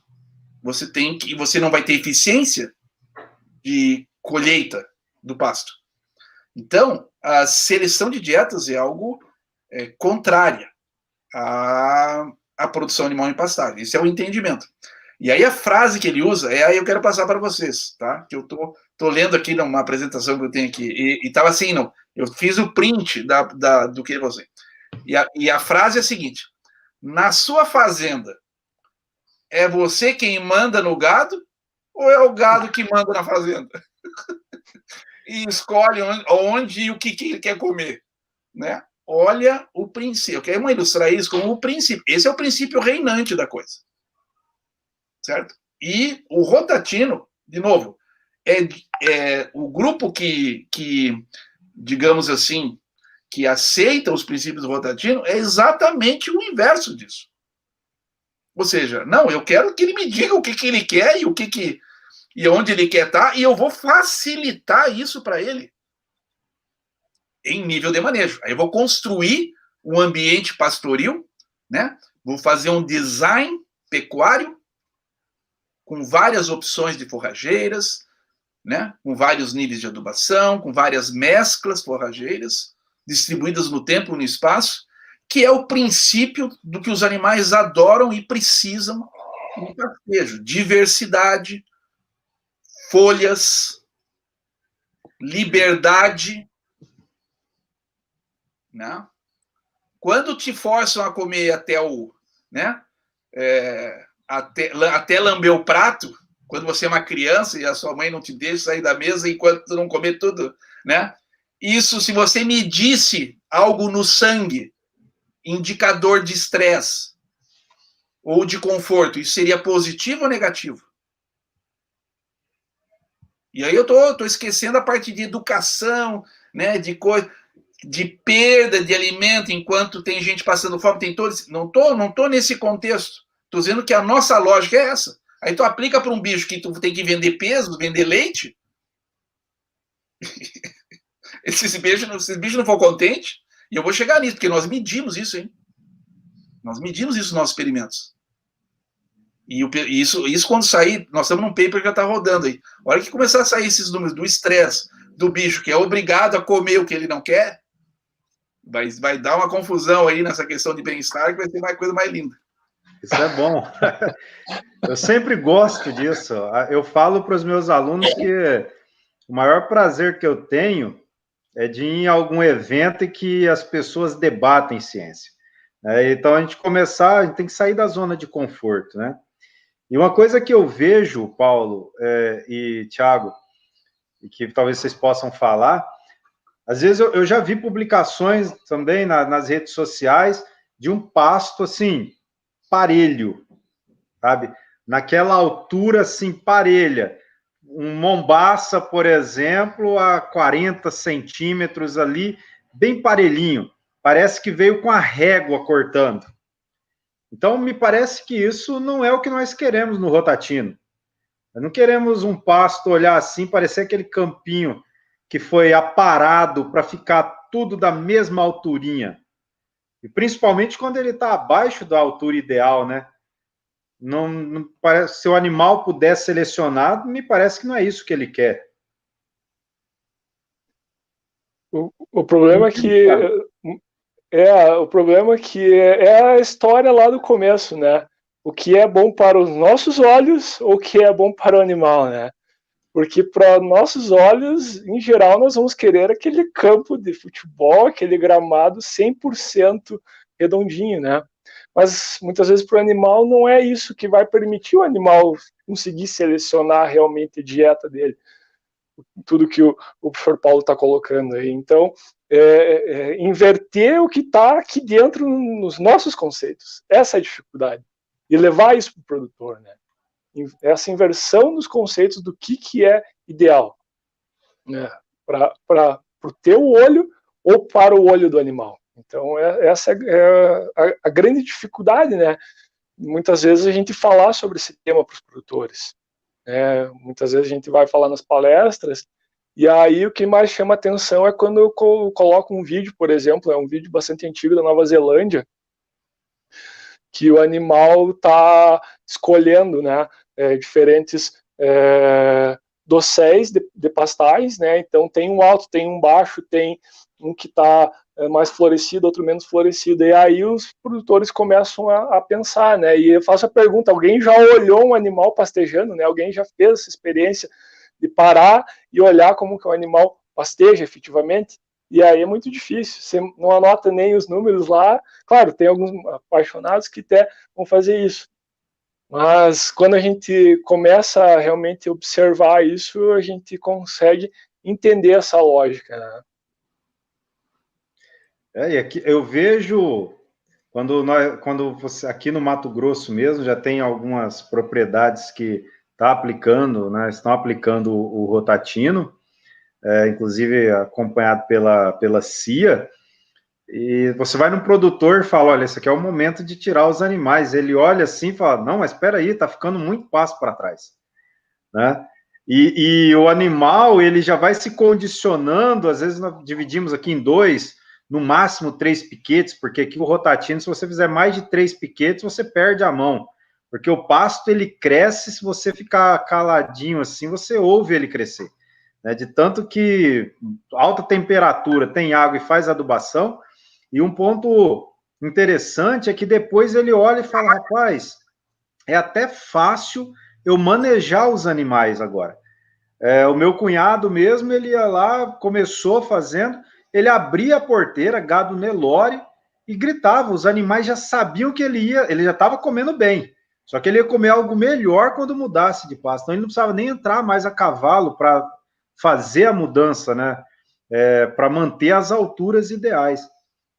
você não vai ter eficiência de colheita do pasto. Então, a seleção de dietas é algo contrária à produção animal em pastagem. Esse é o entendimento. E aí a frase que ele usa, aí eu quero passar para vocês, tá? Que eu tô lendo aqui numa apresentação que eu tenho aqui, e estava assim, não, eu fiz o print do que você. E a frase é a seguinte: na sua fazenda, é você quem manda no gado ou é o gado que manda na fazenda? E escolhe onde e o que ele quer comer, né? Olha o princípio. Eu quero ilustrar isso como o princípio. Esse é o princípio reinante da coisa, certo? E o rotatino, de novo, é o grupo que, digamos assim, que aceita os princípios do rotatino é exatamente o inverso disso. Ou seja, não, eu quero que ele me diga o que ele quer e onde ele quer estar, e eu vou facilitar isso para ele em nível de manejo. Aí eu vou construir um ambiente pastoril, né? Vou fazer um design pecuário com várias opções de forrageiras, né? Com vários níveis de adubação, com várias mesclas forrageiras distribuídas no tempo e no espaço, que é o princípio do que os animais adoram e precisam no pastejo. Diversidade, folhas, liberdade, né? Quando te forçam a comer até o, né? Até lamber o prato, quando você é uma criança e a sua mãe não te deixa sair da mesa enquanto tu não comer tudo, né? Isso, se você medisse algo no sangue, indicador de estresse ou de conforto, isso seria positivo ou negativo? E aí eu tô esquecendo a parte de educação, né? De perda de alimento enquanto tem gente passando fome, tem todos. Não tô nesse contexto. Estou dizendo que a nossa lógica é essa. Aí tu aplica para um bicho que tu tem que vender peso, vender leite. Esses bichos não foram contentes. E eu vou chegar nisso, porque nós medimos isso, hein? Nós medimos isso nos nossos experimentos. E isso quando sair, nós estamos num paper que já está rodando aí. A hora que começar a sair esses números do estresse do bicho, que é obrigado a comer o que ele não quer, vai dar uma confusão aí nessa questão de bem-estar, que vai ser uma coisa mais linda. Isso é bom. Eu sempre gosto disso. Eu falo para os meus alunos que o maior prazer que eu tenho é de ir em algum evento em que as pessoas debatem ciência. Então, a gente tem que sair da zona de conforto, né? E uma coisa que eu vejo, Paulo e Thiago, e que talvez vocês possam falar, às vezes eu já vi publicações também nas redes sociais de um pasto, assim, parelho, sabe? Naquela altura, assim, parelha. Um mombaça, por exemplo, a 40 centímetros ali, bem parelhinho. Parece que veio com a régua cortando. Então, me parece que isso não é o que nós queremos no rotatino. Nós não queremos um pasto olhar assim, parecer aquele campinho que foi aparado para ficar tudo da mesma alturinha. E principalmente quando ele está abaixo da altura ideal, né? Não parece, se o animal puder selecionar, me parece que não é isso que ele quer. O problema é que é a história lá do começo, né? O que é bom para os nossos olhos ou o que é bom para o animal, né? Porque para nossos olhos, em geral, nós vamos querer aquele campo de futebol, aquele gramado 100% redondinho, né? Mas muitas vezes para o animal não é isso que vai permitir o animal conseguir selecionar realmente a dieta dele. Tudo que o professor Paulo está colocando aí. Então, inverter o que está aqui dentro nos nossos conceitos. Essa é a dificuldade. E levar isso para o produtor, né? essa inversão dos conceitos do que é ideal, né, para o teu olho ou para o olho do animal. Então, essa é a grande dificuldade, né? Muitas vezes a gente falar sobre esse tema para os produtores. Muitas vezes a gente vai falar nas palestras, e aí o que mais chama atenção é quando eu coloco um vídeo, por exemplo, é um vídeo bastante antigo da Nova Zelândia, que o animal está escolhendo, né, diferentes dosséis de pastais, né? Então tem um alto, tem um baixo, tem um que está mais florescido, outro menos florescido, e aí os produtores começam a pensar, né? E eu faço a pergunta: alguém já olhou um animal pastejando, né? Alguém já fez essa experiência de parar e olhar como que o animal pasteja efetivamente? E aí é muito difícil, você não anota nem os números lá. Claro, tem alguns apaixonados que até vão fazer isso, mas quando a gente começa a realmente observar isso, a gente consegue entender essa lógica, né? E aqui eu vejo quando você aqui no Mato Grosso mesmo já tem algumas propriedades que estão aplicando o rotatino, inclusive acompanhado pela CIA. E você vai num produtor e fala: olha, esse aqui é o momento de tirar os animais. Ele olha assim e fala: não, mas espera aí, tá ficando muito pasto para trás, né? E o animal, ele já vai se condicionando. Às vezes nós dividimos aqui em 2, no máximo 3 piquetes, porque aqui o rotatino, se você fizer mais de 3 piquetes, você perde a mão, porque o pasto ele cresce. Se você ficar caladinho assim, você ouve ele crescer, né? De tanto que alta temperatura, tem água e faz adubação. E um ponto interessante é que depois ele olha e fala: rapaz, é até fácil eu manejar os animais agora. O meu cunhado mesmo, ele ia lá, começou fazendo, ele abria a porteira, gado Nelore, e gritava. Os animais já sabiam que ele já estava comendo bem, só que ele ia comer algo melhor quando mudasse de pasto. Então ele não precisava nem entrar mais a cavalo para fazer a mudança, né? Para manter as alturas ideais.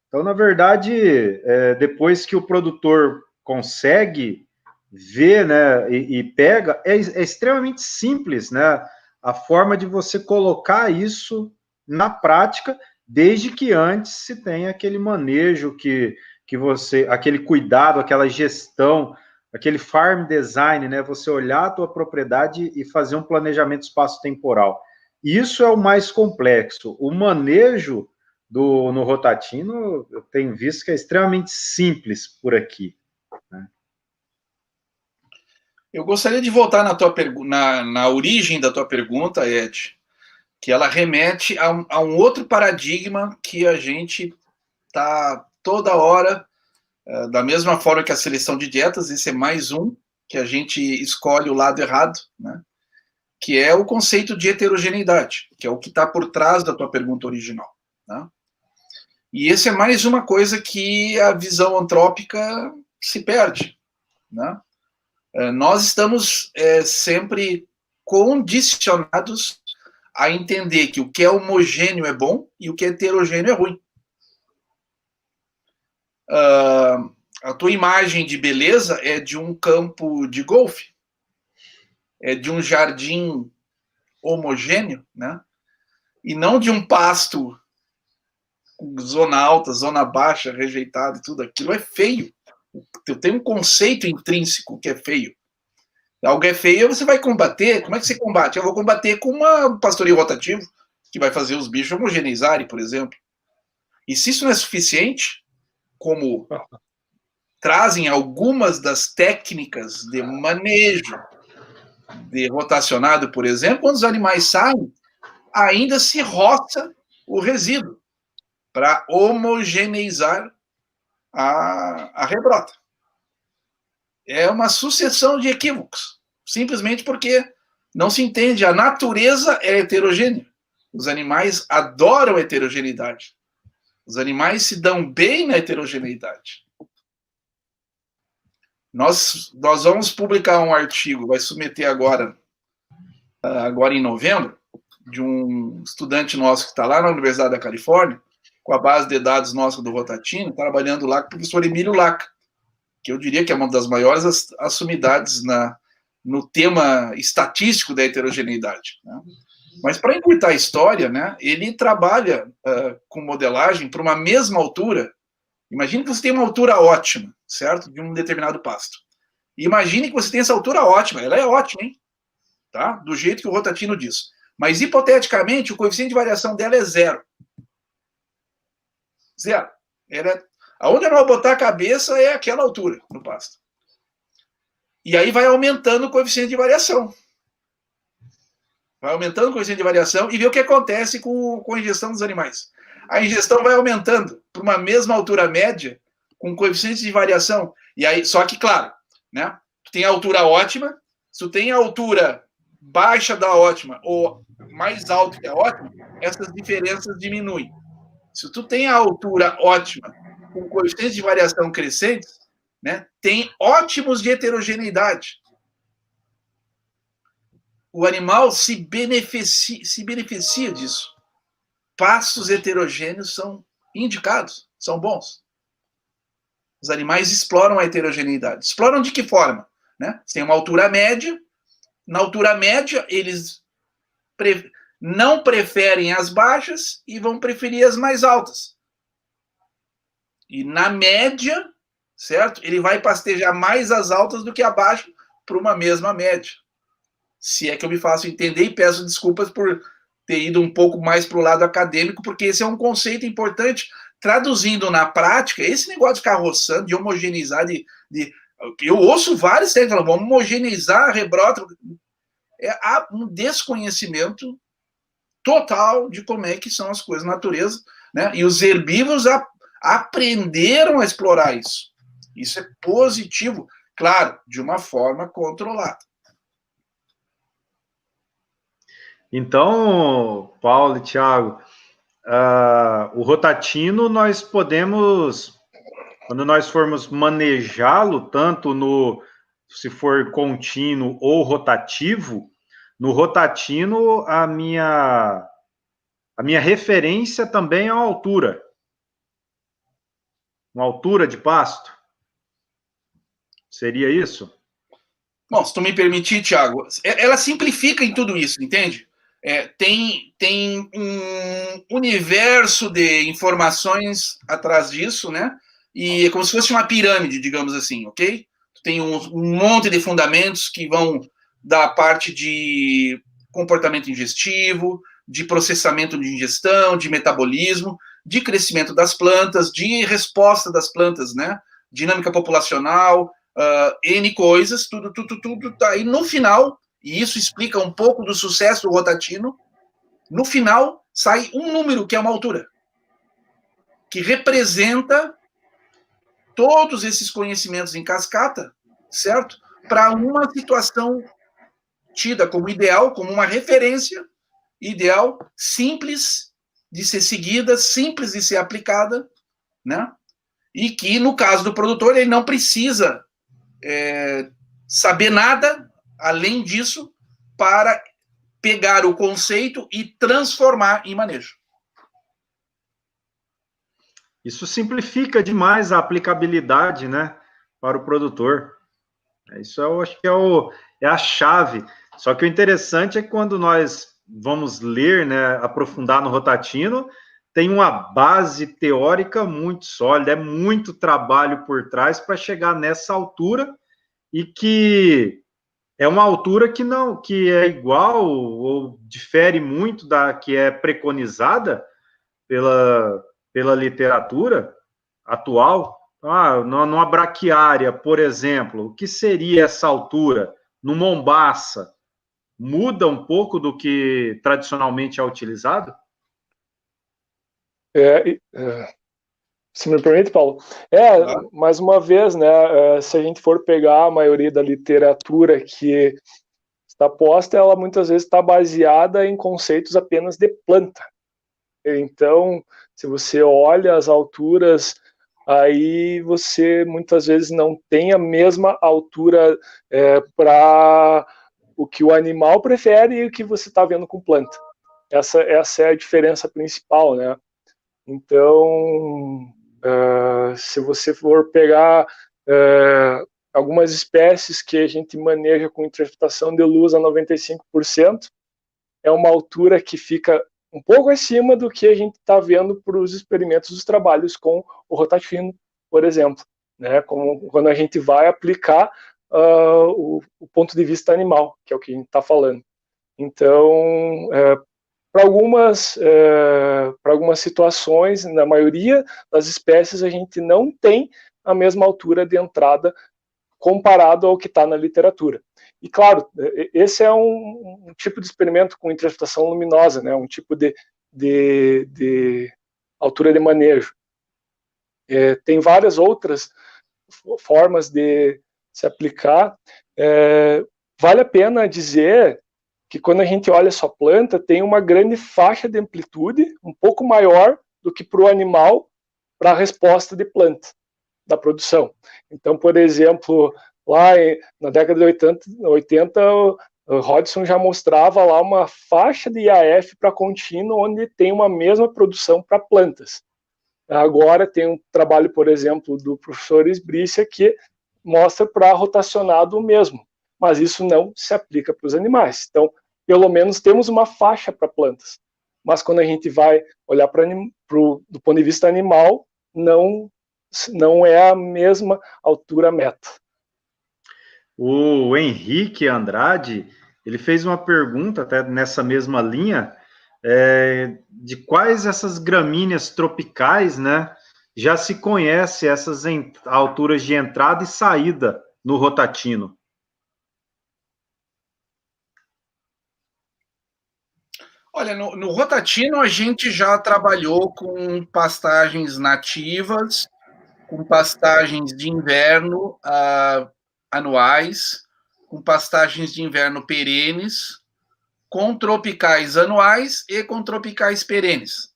Então, na verdade, depois que o produtor consegue ver, né, e pega, é extremamente simples, né, a forma de você colocar isso na prática, desde que antes se tenha aquele manejo aquele cuidado, aquela gestão, aquele farm design, né, você olhar a tua propriedade e fazer um planejamento espaço-temporal. Isso é o mais complexo. O manejo no rotatino, eu tenho visto que é extremamente simples por aqui, né? Eu gostaria de voltar na origem da tua pergunta, Ed, que ela remete a um outro paradigma que a gente está toda hora, da mesma forma que a seleção de dietas, esse é mais um, que a gente escolhe o lado errado, né? Que é o conceito de heterogeneidade, que é o que está por trás da tua pergunta original, né? E esse é mais uma coisa que a visão antrópica se perde, né? Nós estamos sempre condicionados a entender que o que é homogêneo é bom e o que é heterogêneo é ruim. A tua imagem de beleza é de um campo de golfe, é de um jardim homogêneo, né? E não de um pasto zona alta, zona baixa, rejeitado e tudo aquilo é feio. Eu tenho um conceito intrínseco que é feio. Algo é feio, você vai combater. Como é que você combate? Eu vou combater com um pastoreio rotativo, que vai fazer os bichos homogeneizarem, por exemplo. E se isso não é suficiente, como trazem algumas das técnicas de manejo de rotacionado, por exemplo, quando os animais saem, ainda se roça o resíduo para homogeneizar a rebrota. É uma sucessão de equívocos, simplesmente porque não se entende. A natureza é heterogênea. Os animais adoram a heterogeneidade. Os animais se dão bem na heterogeneidade. Nós vamos publicar um artigo, vai submeter agora em novembro, de um estudante nosso que está lá na Universidade da Califórnia, com a base de dados nossa do Rotatino, trabalhando lá com o professor Emílio Laca, que eu diria que é uma das maiores assumidades no tema estatístico da heterogeneidade, né? Mas para encurtar a história, né, ele trabalha com modelagem para uma mesma altura. Imagine que você tem uma altura ótima, certo? De um determinado pasto. E imagine que você tem essa altura ótima. Ela é ótima, hein? Tá? Do jeito que o Rotatino diz. Mas, hipoteticamente, o coeficiente de variação dela é zero. Zero. Aonde ela vai botar a cabeça é aquela altura no pasto. E aí vai aumentando o coeficiente de variação. Vai aumentando o coeficiente de variação e vê o que acontece com a ingestão dos animais. A ingestão vai aumentando para uma mesma altura média, com coeficientes de variação. E aí, só que, claro, né? Tu tem a altura ótima, se tu tem a altura baixa da ótima ou mais alta que a ótima, essas diferenças diminuem. Se tu tem a altura ótima com coeficientes de variação crescentes, né, tem ótimos de heterogeneidade. O animal se beneficia disso. Pastos heterogêneos são indicados, são bons. Os animais exploram a heterogeneidade. Exploram de que forma? Né? Você tem uma altura média. Na altura média, eles não preferem as baixas e vão preferir as mais altas. E na média, certo? Ele vai pastejar mais as altas do que abaixo para uma mesma média. Se é que eu me faço entender, e peço desculpas por ter ido um pouco mais para o lado acadêmico, porque esse é um conceito importante. Traduzindo na prática, esse negócio de ficar roçando, de homogeneizar, eu ouço vários técnicos falando, vamos homogeneizar, rebrota. Há um desconhecimento total de como é que são as coisas na natureza, né? E os herbívoros aprenderam a explorar isso. Isso é positivo, claro, de uma forma controlada. Então, Paulo e Thiago, o Rotatino nós podemos, quando nós formos manejá-lo, tanto se for contínuo ou rotativo, no Rotatino a minha referência também é a altura. Uma altura de pasto. Seria isso? Bom, se tu me permitir, Thiago, ela simplifica em tudo isso, entende? Tem um universo de informações atrás disso, né? E é como se fosse uma pirâmide, digamos assim, ok? Tem um monte de fundamentos que vão da parte de comportamento ingestivo, de processamento de ingestão, de metabolismo, de crescimento das plantas, de resposta das plantas, né? Dinâmica populacional, N coisas, tudo tá aí no final. E isso explica um pouco do sucesso do Rotatino. No final, sai um número, que é uma altura, que representa todos esses conhecimentos em cascata, certo? Para uma situação tida como ideal, como uma referência ideal, simples de ser seguida, simples de ser aplicada, né? E que, no caso do produtor, ele não precisa saber nada além disso para pegar o conceito e transformar em manejo. Isso simplifica demais a aplicabilidade, né, para o produtor. Isso eu acho que é a chave. Só que o interessante é que quando nós vamos ler, né, aprofundar no Rotatino, tem uma base teórica muito sólida, é muito trabalho por trás para chegar nessa altura, e que é uma altura que é igual ou difere muito da que é preconizada pela literatura atual. Numa braquiária, por exemplo, o que seria essa altura? No Mombaça, muda um pouco do que tradicionalmente é utilizado? Se me permite, Paulo. Mais uma vez, né, se a gente for pegar a maioria da literatura que está posta, ela muitas vezes está baseada em conceitos apenas de planta. Então, se você olha as alturas, aí você muitas vezes não tem a mesma altura para o que o animal prefere e o que você está vendo com planta. Essa é a diferença principal, né? Então, se você for pegar algumas espécies que a gente maneja com interpretação de luz a 95%, é uma altura que fica um pouco acima do que a gente está vendo para os experimentos dos trabalhos com o rotatino, por exemplo, né? Como quando a gente vai aplicar o ponto de vista animal, que é o que a gente está falando. Então, para algumas situações, na maioria das espécies, a gente não tem a mesma altura de entrada comparado ao que está na literatura. E, claro, esse é um tipo de experimento com interpretação luminosa, né? Um tipo de altura de manejo. Tem várias outras formas de se aplicar. Vale a pena dizer que quando a gente olha só planta, tem uma grande faixa de amplitude, um pouco maior do que para o animal, para a resposta de planta, da produção. Então, por exemplo, lá na década de 80 o Hodgson já mostrava lá uma faixa de IAF para contínuo, onde tem uma mesma produção para plantas. Agora tem um trabalho, por exemplo, do professor Esbrícia, que mostra para rotacionado o mesmo, mas isso não se aplica para os animais. Então, pelo menos temos uma faixa para plantas. Mas quando a gente vai olhar do ponto de vista animal, não é a mesma altura meta. O Henrique Andrade, ele fez uma pergunta, até nessa mesma linha, de quais essas gramíneas tropicais, né, já se conhece essas alturas de entrada e saída no rotatino. Olha, no rotatino a gente já trabalhou com pastagens nativas, com pastagens de inverno anuais, com pastagens de inverno perenes, com tropicais anuais e com tropicais perenes.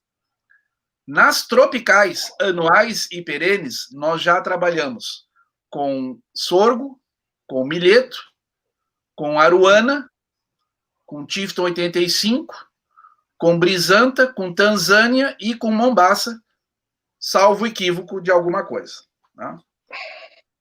Nas tropicais anuais e perenes, nós já trabalhamos com sorgo, com milheto, com aruana, com Tifton 85, com brisanta, com Tanzânia e com Mombaça, salvo equívoco de alguma coisa. Né?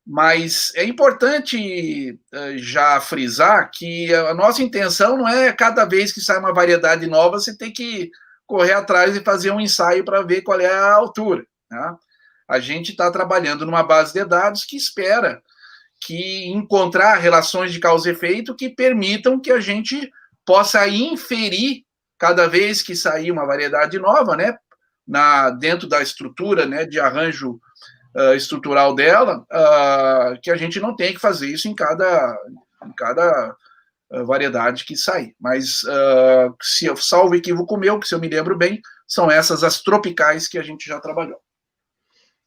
Mas é importante já frisar que a nossa intenção não é cada vez que sai uma variedade nova você ter que correr atrás e fazer um ensaio para ver qual é a altura. Né? A gente está trabalhando numa base de dados que espera que encontrar relações de causa e efeito que permitam que a gente possa inferir cada vez que sair uma variedade nova, né, dentro da estrutura, né, de arranjo estrutural dela, que a gente não tem que fazer isso em cada variedade que sair. Mas, salvo equívoco meu, que se eu me lembro bem, são essas as tropicais que a gente já trabalhou.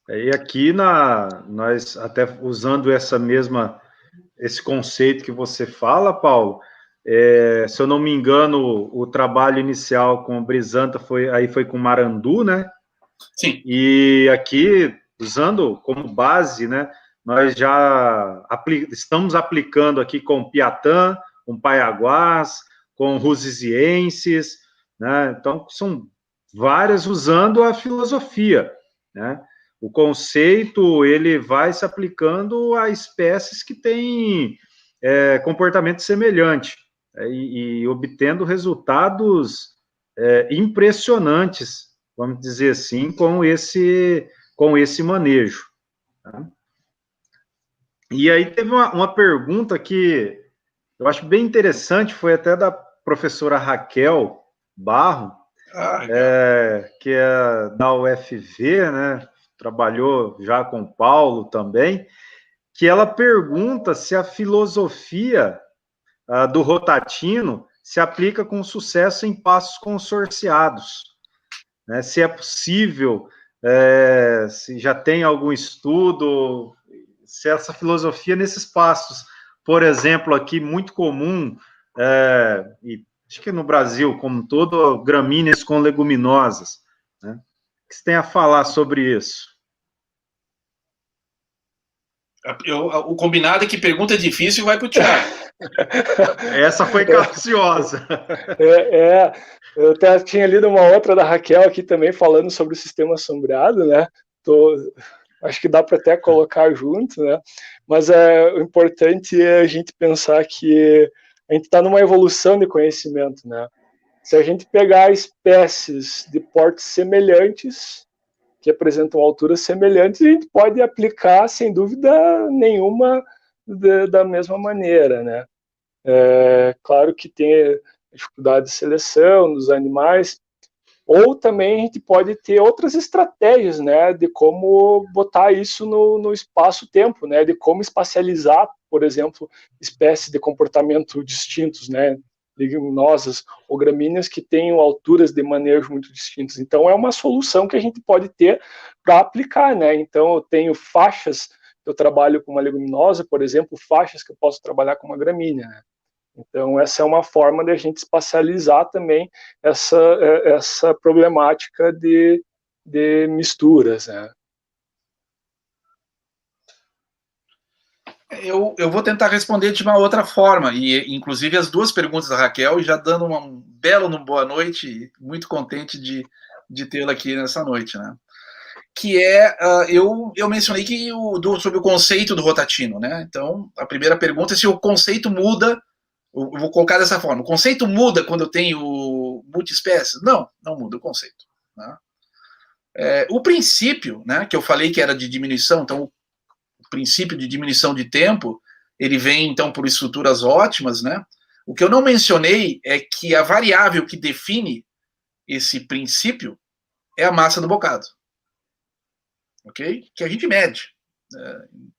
E aqui, nós até usando esse conceito que você fala, Paulo, se eu não me engano, o trabalho inicial com Brisanta foi com Marandu, né? Sim. E aqui, usando como base, né, nós já estamos aplicando aqui com Piatã, com Paiaguás, com Rusizienses, né? Então, são várias usando a filosofia, né? O conceito, ele vai se aplicando a espécies que têm comportamento semelhante, e obtendo resultados impressionantes, vamos dizer assim, com esse manejo. Tá? E aí teve uma pergunta que eu acho bem interessante, foi até da professora Raquel Barro, que é da UFV, né? Trabalhou já com o Paulo também, que ela pergunta se a filosofia do rotatino se aplica com sucesso em passos consorciados, né? Se é possível, se já tem algum estudo, se essa filosofia nesses passos, por exemplo, aqui muito comum, e acho que no Brasil como um todo, gramíneas com leguminosas, né? O que você tem a falar sobre isso? O combinado é que pergunta difícil vai para o Thiago. Essa foi capciosa. Eu até tinha lido uma outra da Raquel aqui também falando sobre o sistema sombreado, né? acho que dá para até colocar junto, né? Mas o importante é a gente pensar que a gente está numa evolução de conhecimento, né? Se a gente pegar espécies de portes semelhantes, que apresentam alturas semelhantes, a gente pode aplicar, sem dúvida nenhuma, da mesma maneira, né? Claro que tem dificuldade de seleção dos animais, ou também a gente pode ter outras estratégias, né, de como botar isso no espaço-tempo, né, de como espacializar, por exemplo, espécies de comportamento distintos, né, leguminosas ou gramíneas que tenham alturas de manejo muito distintas. Então, é uma solução que a gente pode ter para aplicar, né. Então, eu tenho faixas que eu trabalho com uma leguminosa, por exemplo, faixas que eu posso trabalhar com uma gramínea, né. Então, essa é uma forma de a gente espacializar também essa problemática de misturas, né? Eu vou tentar responder de uma outra forma, e inclusive as duas perguntas da Raquel, já dando uma bela boa noite, muito contente de tê-la aqui nessa noite, né? Que eu mencionei que sobre o conceito do rotatino, né? Então, a primeira pergunta é se o conceito muda. Eu vou colocar dessa forma: o conceito muda quando eu tenho multiespécies? Não, não muda o conceito. Né? O princípio, né, que eu falei que era de diminuição, então o princípio de diminuição de tempo, ele vem então por estruturas ótimas, né? O que eu não mencionei é que a variável que define esse princípio é a massa do bocado, ok? Que a gente mede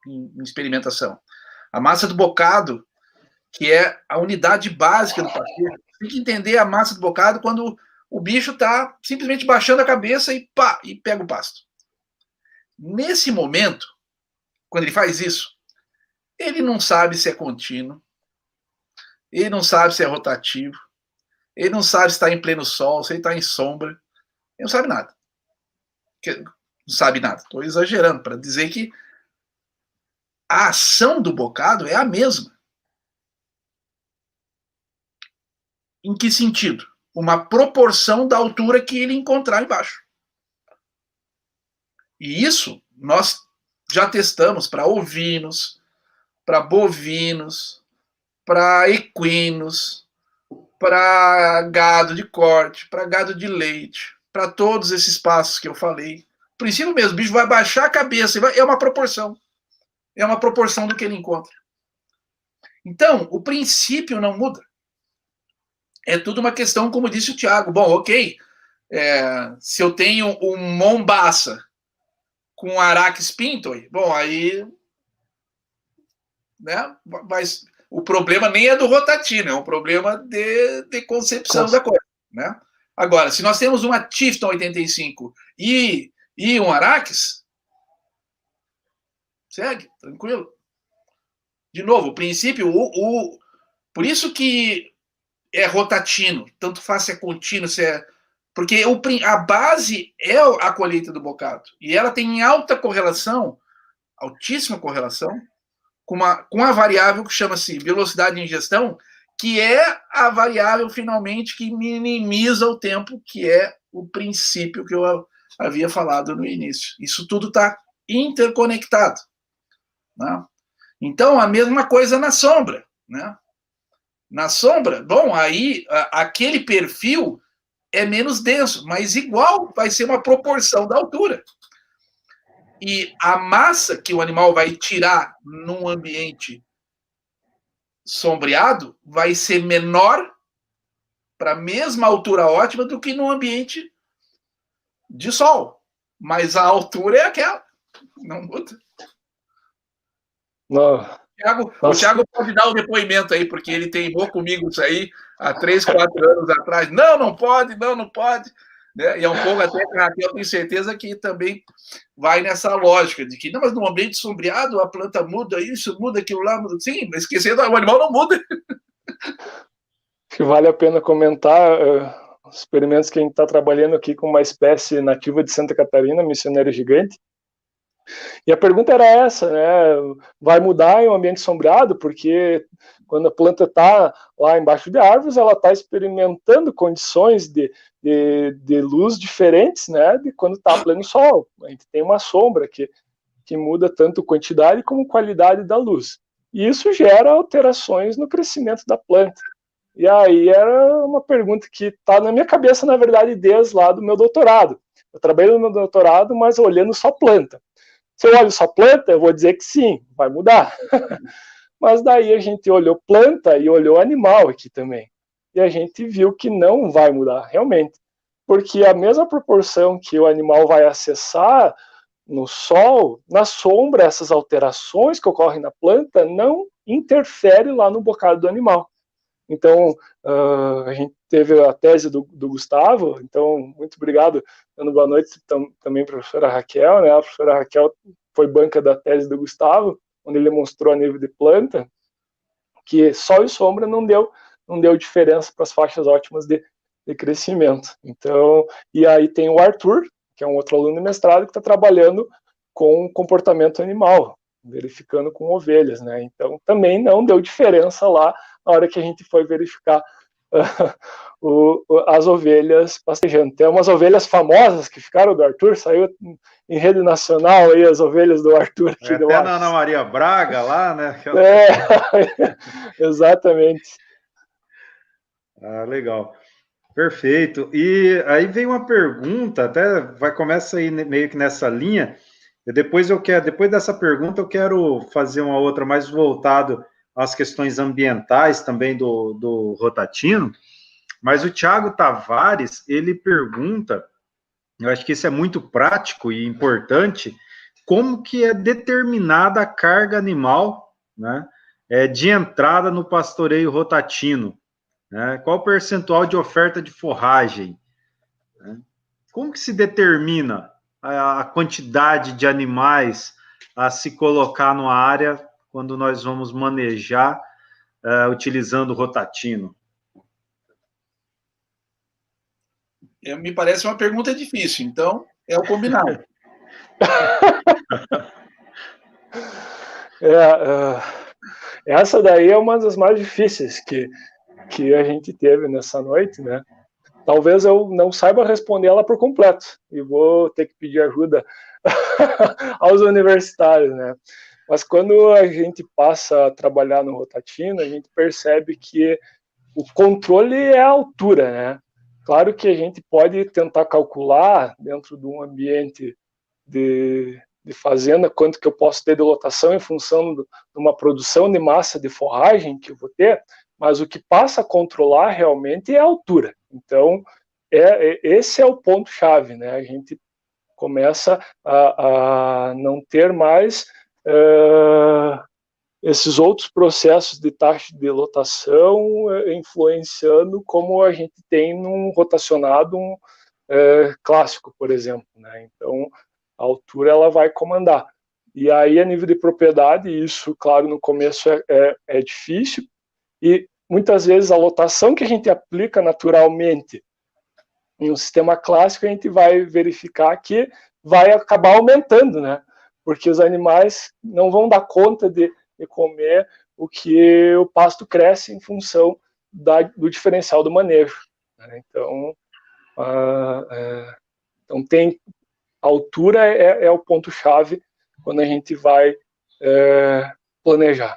em experimentação. A massa do bocado, que é a unidade básica do pasteiro. Tem que entender a massa do bocado quando o bicho está simplesmente baixando a cabeça e pá, e pega o pasto. Nesse momento, quando ele faz isso, ele não sabe se é contínuo, ele não sabe se é rotativo, ele não sabe se está em pleno sol, se ele está em sombra, ele não sabe nada. Não sabe nada, estou exagerando para dizer que a ação do bocado é a mesma. Em que sentido? Uma proporção da altura que ele encontrar embaixo. E isso nós já testamos para ovinos, para bovinos, para equinos, para gado de corte, para gado de leite, para todos esses passos que eu falei. O princípio mesmo, o bicho vai baixar a cabeça, é uma proporção. É uma proporção do que ele encontra. Então, o princípio não muda. É tudo uma questão, como disse o Thiago. Bom, ok, se eu tenho um Mombaça com Arax pintoi, bom, aí, né, mas o problema nem é do rotatino, é um problema de concepção da coisa, né? Agora, se nós temos uma Tifton 85 e um Arax, segue, tranquilo. De novo, o princípio, por isso que é rotatino, tanto faz se é contínuo, se é... Porque a base é a colheita do bocado. E ela tem alta correlação, altíssima correlação, com a variável que chama-se velocidade de ingestão, que é a variável, finalmente, que minimiza o tempo, que é o princípio que eu havia falado no início. Isso tudo está interconectado. Né? Então, a mesma coisa na sombra. Né? Na sombra, bom, aí aquele perfil é menos denso, mas igual vai ser uma proporção da altura. E a massa que o animal vai tirar num ambiente sombreado vai ser menor para a mesma altura ótima do que num ambiente de sol. Mas a altura é aquela, não muda. Não. O Thiago pode dar o depoimento aí, porque ele teimou comigo isso aí há 3, 4 anos atrás. Não pode. Né? E é um pouco até que a Raquel tem certeza que também vai nessa lógica de que, não, mas no ambiente sombreado a planta muda isso, muda aquilo lá. Muda... Sim, mas esquecendo, o animal não muda. Acho que vale a pena comentar os experimentos que a gente está trabalhando aqui com uma espécie nativa de Santa Catarina, missionário gigante. E a pergunta era essa, né? Vai mudar em um ambiente sombreado? Porque quando a planta está lá embaixo de árvores, ela está experimentando condições de luz diferentes, né? De quando está a pleno sol. A gente tem uma sombra que que muda tanto quantidade como qualidade da luz. E isso gera alterações no crescimento da planta. E aí era uma pergunta que está na minha cabeça, na verdade, desde lá do meu doutorado. Eu trabalhei no meu doutorado, mas olhando só planta. Se eu olho só planta, eu vou dizer que sim, vai mudar. Mas daí a gente olhou planta e olhou animal aqui também. E a gente viu que não vai mudar, realmente. Porque a mesma proporção que o animal vai acessar no sol, na sombra, essas alterações que ocorrem na planta não interferem lá no bocado do animal. Então, a gente teve a tese do Gustavo, então, muito obrigado, dando boa noite também para a professora Raquel, né? A professora Raquel foi banca da tese do Gustavo, onde ele mostrou a nível de planta que sol e sombra não deu diferença para as faixas ótimas de crescimento. Então, e aí tem o Arthur, que é um outro aluno de mestrado, que está trabalhando com comportamento animal, verificando com ovelhas, né? Então, também não deu diferença lá na hora que a gente foi verificar as ovelhas pastejando. Tem umas ovelhas famosas que ficaram do Arthur, saiu em rede nacional aí as ovelhas do Arthur. Aqui até na Ana Maria Braga lá, né? Exatamente. Ah, legal. Perfeito. E aí vem uma pergunta, até começa aí meio que nessa linha. Depois dessa pergunta, eu quero fazer uma outra mais voltado às questões ambientais também do Rotatino. Mas o Thiago Tavares, ele pergunta, eu acho que isso é muito prático e importante, como que é determinada a carga animal, né, de entrada no pastoreio rotatino, né? Qual o percentual de oferta de forragem? Né? Como que se determina a quantidade de animais a se colocar numa área quando nós vamos manejar utilizando o rotatino? Me parece uma pergunta difícil, então é o combinado. Essa daí é uma das mais difíceis que a gente teve nessa noite, né? Talvez eu não saiba responder ela por completo e vou ter que pedir ajuda aos universitários, né? Mas quando a gente passa a trabalhar no rotatino, a gente percebe que o controle é a altura, né? Claro que a gente pode tentar calcular dentro de um ambiente de fazenda quanto que eu posso ter de lotação em função de uma produção de massa de forragem que eu vou ter, mas o que passa a controlar realmente é a altura. Então, esse é o ponto-chave, né? A gente começa a não ter mais esses outros processos de taxa de lotação influenciando como a gente tem num rotacionado clássico, por exemplo, né? Então, a altura ela vai comandar. E aí, a nível de propriedade, isso, claro, no começo é difícil, e muitas vezes a lotação que a gente aplica naturalmente em um sistema clássico, a gente vai verificar que vai acabar aumentando, né? Porque os animais não vão dar conta de comer o que o pasto cresce em função do diferencial do manejo, né? Então, então tem a altura é o ponto-chave quando a gente vai planejar.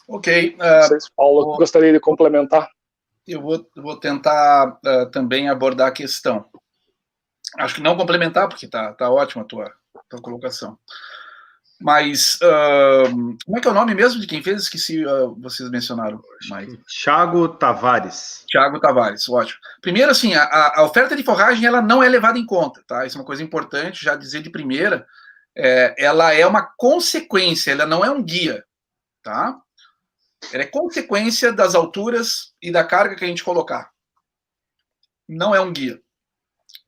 Ok. Não sei se Paulo gostaria de complementar. Eu vou tentar também abordar a questão. Acho que não complementar, porque tá ótima a tua colocação. Mas, como é que é o nome mesmo de quem fez? Esqueci, vocês mencionaram. Thiago Tavares. Thiago Tavares, ótimo. Primeiro, assim, a oferta de forragem ela não é levada em conta, tá? Isso é uma coisa importante, já dizer de primeira. Ela é uma consequência, ela não é um guia, tá? Ela é consequência das alturas e da carga que a gente colocar. Não é um guia.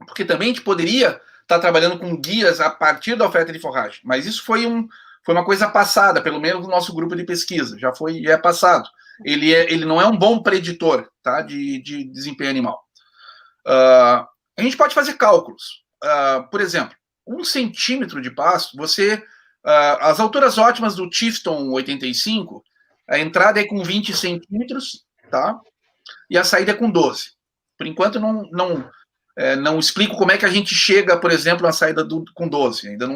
Porque também a gente poderia estar trabalhando com guias a partir da oferta de forragem, mas isso foi uma coisa passada, pelo menos no nosso grupo de pesquisa, já é passado. Ele não é um bom preditor, tá, de desempenho animal. A gente pode fazer cálculos. Por exemplo, 1 centímetro de pasto, as alturas ótimas do Tifton 85, a entrada é com 20 centímetros, tá? E a saída é com 12. Por enquanto, não explico como é que a gente chega, por exemplo, na saída com 12. Ainda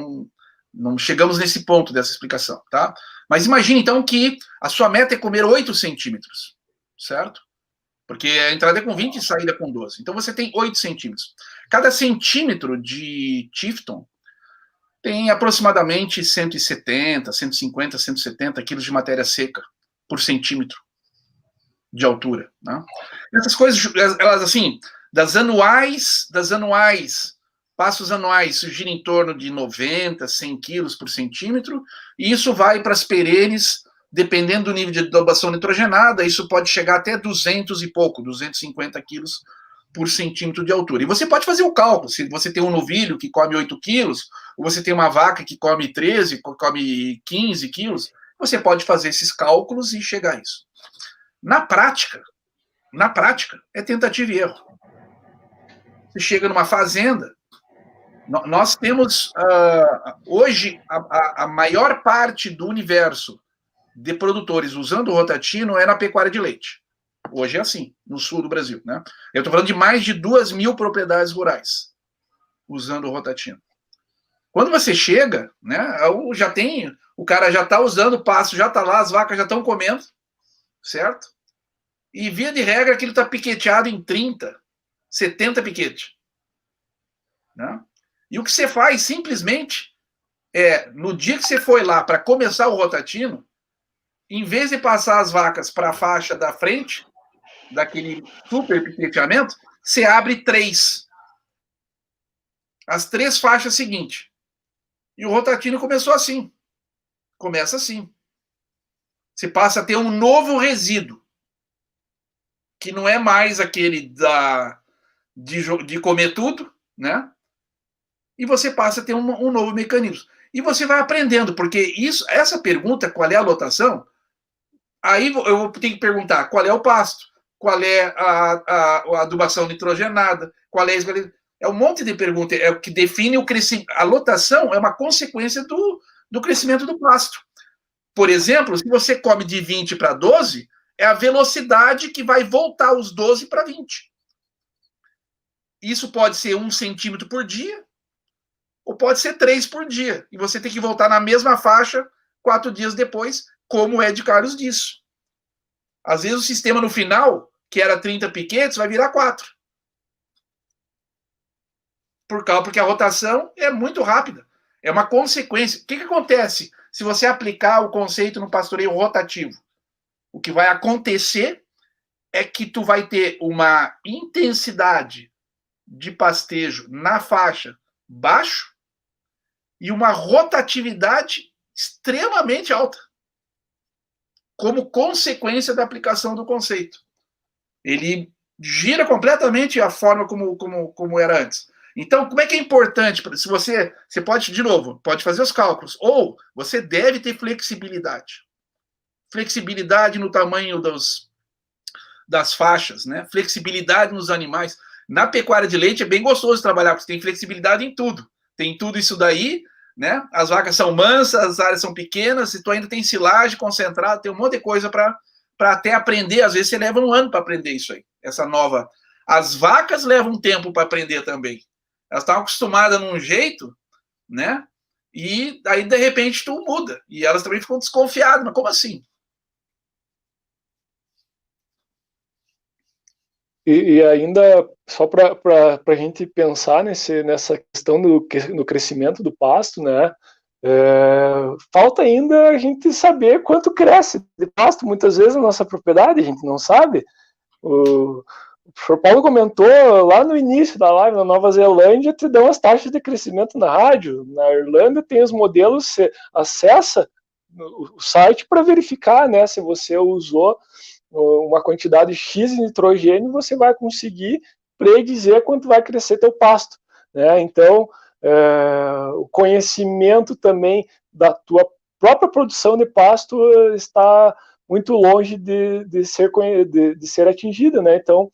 não chegamos nesse ponto dessa explicação, tá? Mas imagine, então, que a sua meta é comer 8 centímetros, certo? Porque a entrada é com 20 e saída com 12. Então, você tem 8 centímetros. Cada centímetro de Tifton tem aproximadamente 170, 150, 170 quilos de matéria seca por centímetro de altura, né? Essas coisas, elas, assim, das anuais, passos anuais, gira em torno de 90, 100 quilos por centímetro, e isso vai para as perenes, dependendo do nível de adubação nitrogenada, isso pode chegar até 200 e pouco, 250 quilos por centímetro de altura. E você pode fazer o cálculo, se você tem um novilho que come 8 quilos, ou você tem uma vaca que come 13, come 15 quilos, você pode fazer esses cálculos e chegar a isso. Na prática, é tentativa e erro. Você chega numa fazenda, nós temos, hoje, a maior parte do universo de produtores usando o Rotatino é na pecuária de leite. Hoje é assim, no sul do Brasil, né? Eu estou falando de mais de 2.000 propriedades rurais usando o Rotatino. Quando você chega, né, o cara já está usando o pasto, já está lá, as vacas já estão comendo, certo? E, via de regra, aquilo está piqueteado em 30, 70 piquete. Né? E o que você faz, simplesmente, no dia que você foi lá para começar o Rotatino, em vez de passar as vacas para a faixa da frente, daquele super piqueteamento, você abre 3. As 3 faixas seguintes. E o Rotatino começou assim. Começa assim. Você passa a ter um novo resíduo, que não é mais aquele de comer tudo, né? E você passa a ter um novo mecanismo. E você vai aprendendo, porque essa pergunta, qual é a lotação, aí eu tenho que perguntar qual é o pasto, qual é a adubação nitrogenada, qual é a... É um monte de perguntas, é o que define o crescimento. A lotação é uma consequência do crescimento do pasto. Por exemplo, se você come de 20 para 12, é a velocidade que vai voltar os 12 para 20. Isso pode ser 1 centímetro por dia, ou pode ser 3 por dia. E você tem que voltar na mesma faixa 4 dias depois, como o Ed Carlos disse. Às vezes o sistema no final, que era 30 piquetes, vai virar 4. Porque a rotação é muito rápida. É uma consequência. O que acontece se você aplicar o conceito no pastoreio rotativo? O que vai acontecer é que tu vai ter uma intensidade de pastejo na faixa baixo e uma rotatividade extremamente alta, como consequência da aplicação do conceito. Ele gira completamente a forma como era antes. Então, como é que é importante? Se você pode, de novo, pode fazer os cálculos, ou você deve ter flexibilidade. Flexibilidade no tamanho das faixas, né? Flexibilidade nos animais. Na pecuária de leite é bem gostoso trabalhar, porque você tem flexibilidade em tudo. Tem tudo isso daí, né? As vacas são mansas, as áreas são pequenas, e tu ainda tem silagem concentrada, tem um monte de coisa para até aprender. Às vezes você leva 1 ano para aprender isso aí, essa nova. As vacas levam um tempo para aprender também. Elas estão acostumadas num jeito, né? E aí, de repente, tu muda. E elas também ficam desconfiadas. Mas como assim? E ainda, só para a gente pensar nessa questão do crescimento do pasto, né? Falta ainda a gente saber quanto cresce de pasto. Muitas vezes na nossa propriedade a gente não sabe. O professor Paulo comentou lá no início da live, na Nova Zelândia, te dão as taxas de crescimento na rádio. Na Irlanda tem os modelos, você acessa o site para verificar, né, se você usou uma quantidade X de nitrogênio, você vai conseguir predizer quanto vai crescer teu pasto, né? Então, o conhecimento também da tua própria produção de pasto está muito longe de ser atingida, né? Então,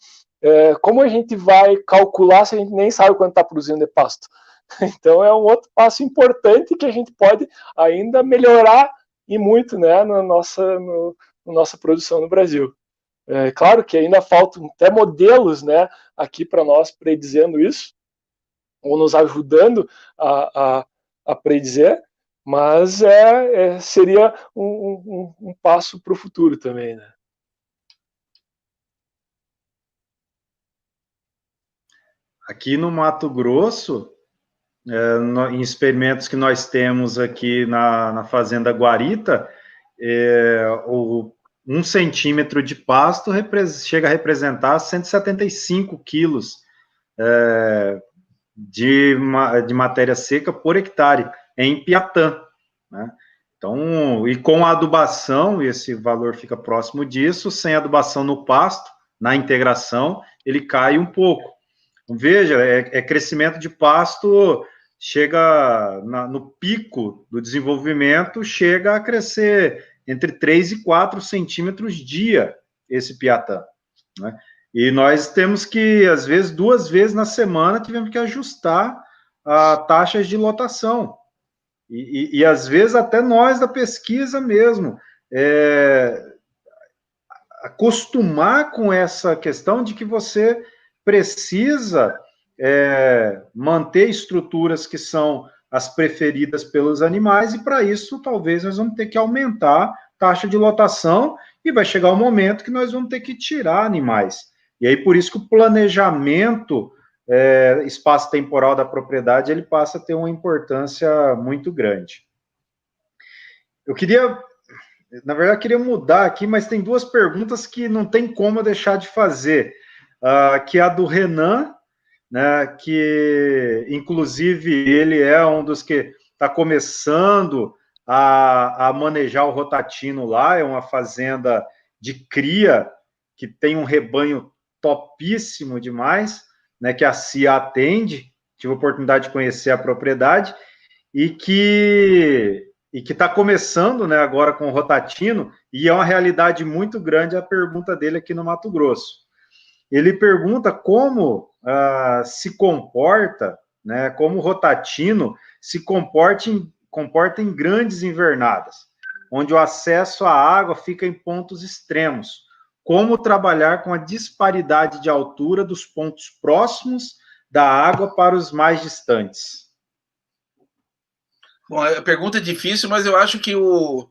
como a gente vai calcular se a gente nem sabe quanto está produzindo de pasto? Então, é um outro passo importante que a gente pode ainda melhorar e muito, né, na nossa produção no Brasil. É claro que ainda faltam até modelos, né, aqui para nós predizendo isso, ou nos ajudando a predizer, mas seria um passo para o futuro também, né? Aqui no Mato Grosso, em experimentos que nós temos aqui na Fazenda Guarita, 1 centímetro de pasto chega a representar 175 quilos de matéria seca por hectare em Piatã, né? Então, e com a adubação, esse valor fica próximo disso, sem adubação no pasto, na integração, ele cai um pouco. Então, veja, crescimento de pasto, chega no pico do desenvolvimento, chega a crescer entre 3 e 4 centímetros dia, esse Piatã, né? E nós temos que, às vezes, 2 vezes na semana, tivemos que ajustar a taxas de lotação. E às vezes, até nós da pesquisa mesmo, acostumar com essa questão de que você precisa manter estruturas que são as preferidas pelos animais, e para isso, talvez, nós vamos ter que aumentar a taxa de lotação, e vai chegar um momento que nós vamos ter que tirar animais. E aí, por isso que o planejamento espaço-temporal da propriedade, ele passa a ter uma importância muito grande. Eu queria, na verdade, queria mudar aqui, mas tem 2 perguntas que não tem como eu deixar de fazer, que é a do Renan, né, que, inclusive, ele é um dos que está começando a manejar o rotatino lá, é uma fazenda de cria, que tem um rebanho topíssimo demais, né, que a CIA atende, tive a oportunidade de conhecer a propriedade, e que está começando, né, agora com o rotatino, e é uma realidade muito grande a pergunta dele aqui no Mato Grosso. Ele pergunta como se comporta, né, como o rotatino se comporta em grandes invernadas, onde o acesso à água fica em pontos extremos. Como trabalhar com a disparidade de altura dos pontos próximos da água para os mais distantes? Bom, a pergunta é difícil, mas eu acho que o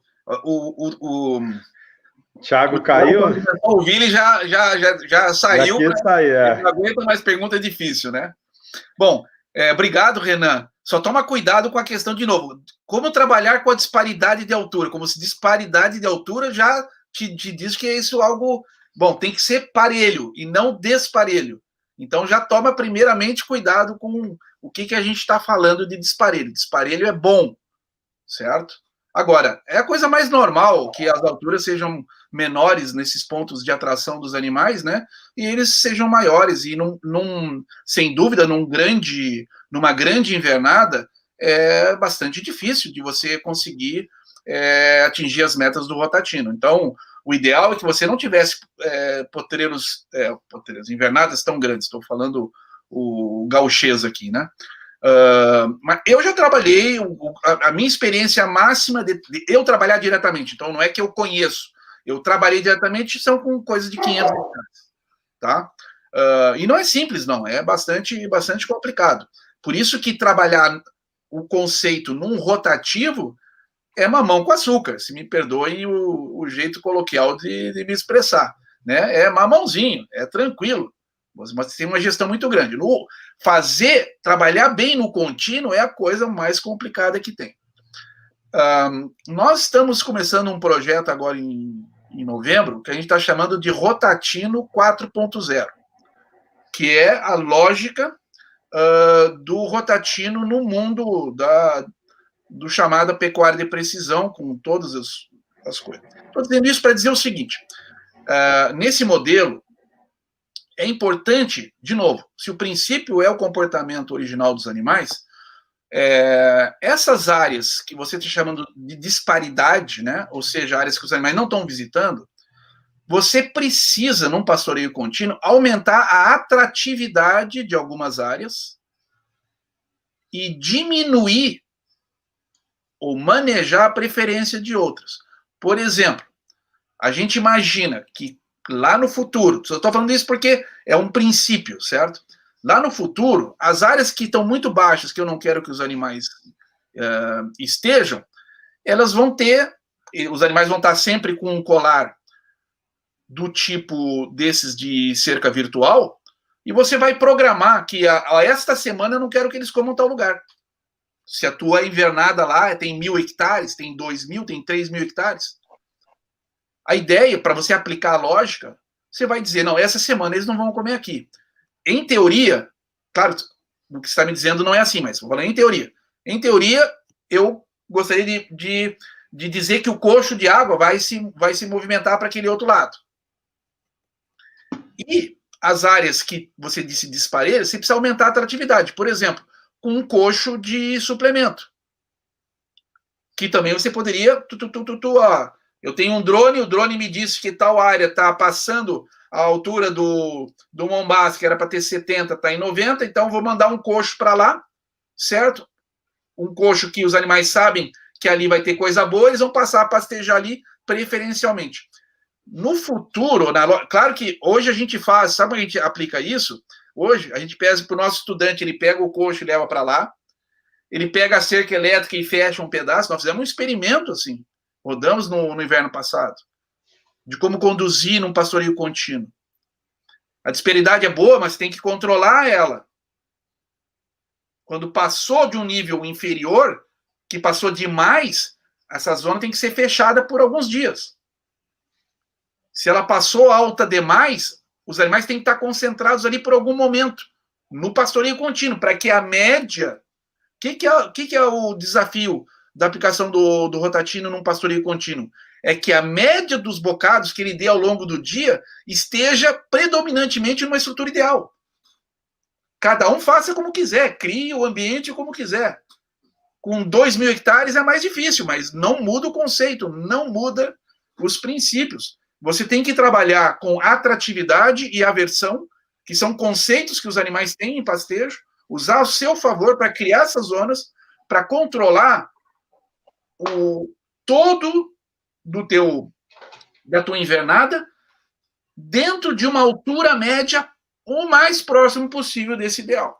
Thiago caiu? O Vili já saiu. Não aguenta mais pergunta difícil, né? Bom, obrigado, Renan. Só toma cuidado com a questão, de novo, como trabalhar com a disparidade de altura. Como se disparidade de altura já te diz que é isso algo... Bom, tem que ser parelho e não desparelho. Então já toma primeiramente cuidado com o que a gente está falando de disparelho. Disparelho é bom, certo? Agora, é a coisa mais normal que as alturas sejam menores nesses pontos de atração dos animais, né? E eles sejam maiores. E, sem dúvida, numa grande invernada, é bastante difícil de você conseguir atingir as metas do rotatino. Então, o ideal é que você não tivesse potreiros, invernadas tão grandes. Estou falando o gauchês aqui, né? Mas eu já trabalhei, a minha experiência máxima de eu trabalhar diretamente, então não é que eu conheço, eu trabalhei diretamente, são com coisa de 500 hectares, tá? E não é simples, não, é bastante complicado. Por isso que trabalhar o conceito num rotativo é mamão com açúcar, se me perdoem o jeito coloquial de me expressar, né? É mamãozinho, é tranquilo, mas tem uma gestão muito grande. Trabalhar bem no contínuo é a coisa mais complicada que tem. Nós estamos começando um projeto agora em novembro, que a gente está chamando de Rotatino 4.0, que é a lógica do rotatino no mundo do chamada pecuária de precisão, com todas as coisas. Estou dizendo isso para dizer o seguinte, nesse modelo, é importante, de novo, se o princípio é o comportamento original dos animais, essas áreas que você está chamando de disparidade, né? Ou seja, áreas que os animais não estão visitando, você precisa, num pastoreio contínuo, aumentar a atratividade de algumas áreas e diminuir ou manejar a preferência de outras. Por exemplo, a gente imagina que lá no futuro, eu estou falando isso porque é um princípio, certo? Lá no futuro, as áreas que estão muito baixas, que eu não quero que os animais estejam, elas vão ter, os animais vão estar sempre com um colar do tipo desses de cerca virtual, e você vai programar que esta semana eu não quero que eles comam tal lugar. Se a tua invernada lá tem 1.000 hectares, tem 2.000, tem 3.000 hectares, a ideia, para você aplicar a lógica, você vai dizer, não, essa semana eles não vão comer aqui. Em teoria, claro, o que você está me dizendo não é assim, mas vou falar em teoria. Em teoria, eu gostaria de dizer que o coxo de água vai se movimentar para aquele outro lado. E as áreas que você disse disparelhas, você precisa aumentar a atratividade. Por exemplo, com um coxo de suplemento. Que também você poderia... eu tenho um drone, o drone me disse que tal área está passando a altura do Mombasa, que era para ter 70, está em 90, então vou mandar um coxo para lá, certo? Um coxo que os animais sabem que ali vai ter coisa boa, eles vão passar a pastejar ali preferencialmente. No futuro, claro que hoje a gente faz, sabe como a gente aplica isso? Hoje a gente pede para o nosso estudante, ele pega o coxo e leva para lá, ele pega a cerca elétrica e fecha um pedaço. Nós fizemos um experimento assim, rodamos no inverno passado, de como conduzir num pastoreio contínuo. A disparidade é boa, mas tem que controlar ela. Quando passou de um nível inferior, que passou demais, essa zona tem que ser fechada por alguns dias. Se ela passou alta demais, os animais têm que estar concentrados ali por algum momento, no pastoreio contínuo, para que a média... O que é o desafio da aplicação do rotatino num pastoreio contínuo? É que a média dos bocados que ele dê ao longo do dia esteja predominantemente numa estrutura ideal. Cada um faça como quiser, crie o ambiente como quiser. Com 2.000 hectares é mais difícil, mas não muda o conceito, não muda os princípios. Você tem que trabalhar com atratividade e aversão, que são conceitos que os animais têm em pastejo, usar ao seu favor para criar essas zonas, para controlar o todo da tua invernada dentro de uma altura média o mais próximo possível desse ideal.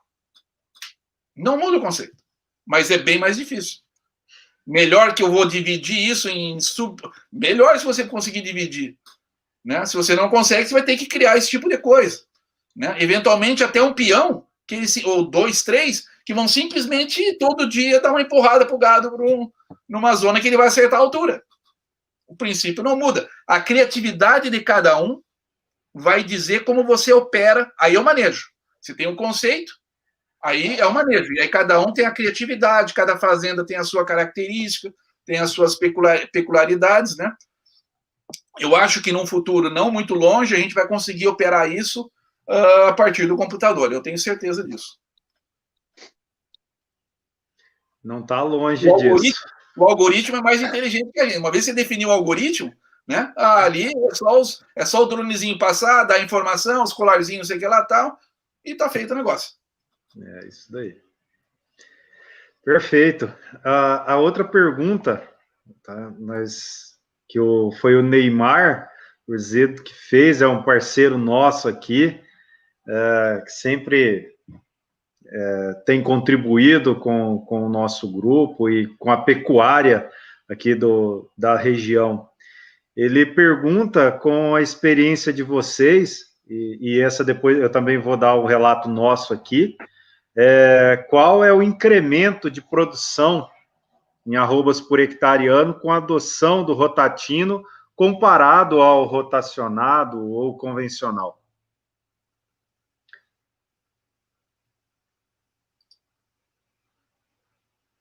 Não muda o conceito, mas é bem mais difícil. Melhor que eu vou dividir isso melhor se você conseguir dividir. Né? Se você não consegue, você vai ter que criar esse tipo de coisa. Né? Eventualmente, até um peão, ou 2, 3, que vão simplesmente todo dia dar uma empurrada para o gado numa zona que ele vai acertar a altura. O princípio não muda. A criatividade de cada um vai dizer como você opera. Aí é o manejo. Você tem um conceito, aí é o manejo. E aí cada um tem a criatividade, cada fazenda tem a sua característica, tem as suas peculiaridades, né? Eu acho que num futuro não muito longe a gente vai conseguir operar isso a partir do computador. Eu tenho certeza disso. Não está longe disso. O algoritmo é mais inteligente que a gente. Uma vez você definiu o algoritmo, né? Ali é só o dronezinho passar, dar informação, os colarzinhos, sei que lá tal, e tá feito o negócio. É isso daí. Perfeito. A outra pergunta, tá? Foi o Neymar Urzeto que fez, é um parceiro nosso aqui, que sempre tem contribuído com o nosso grupo e com a pecuária aqui da região. Ele pergunta, com a experiência de vocês, e essa depois eu também vou dar o relato nosso aqui, qual é o incremento de produção em arrobas por hectare ano com a adoção do rotatino comparado ao rotacionado ou convencional?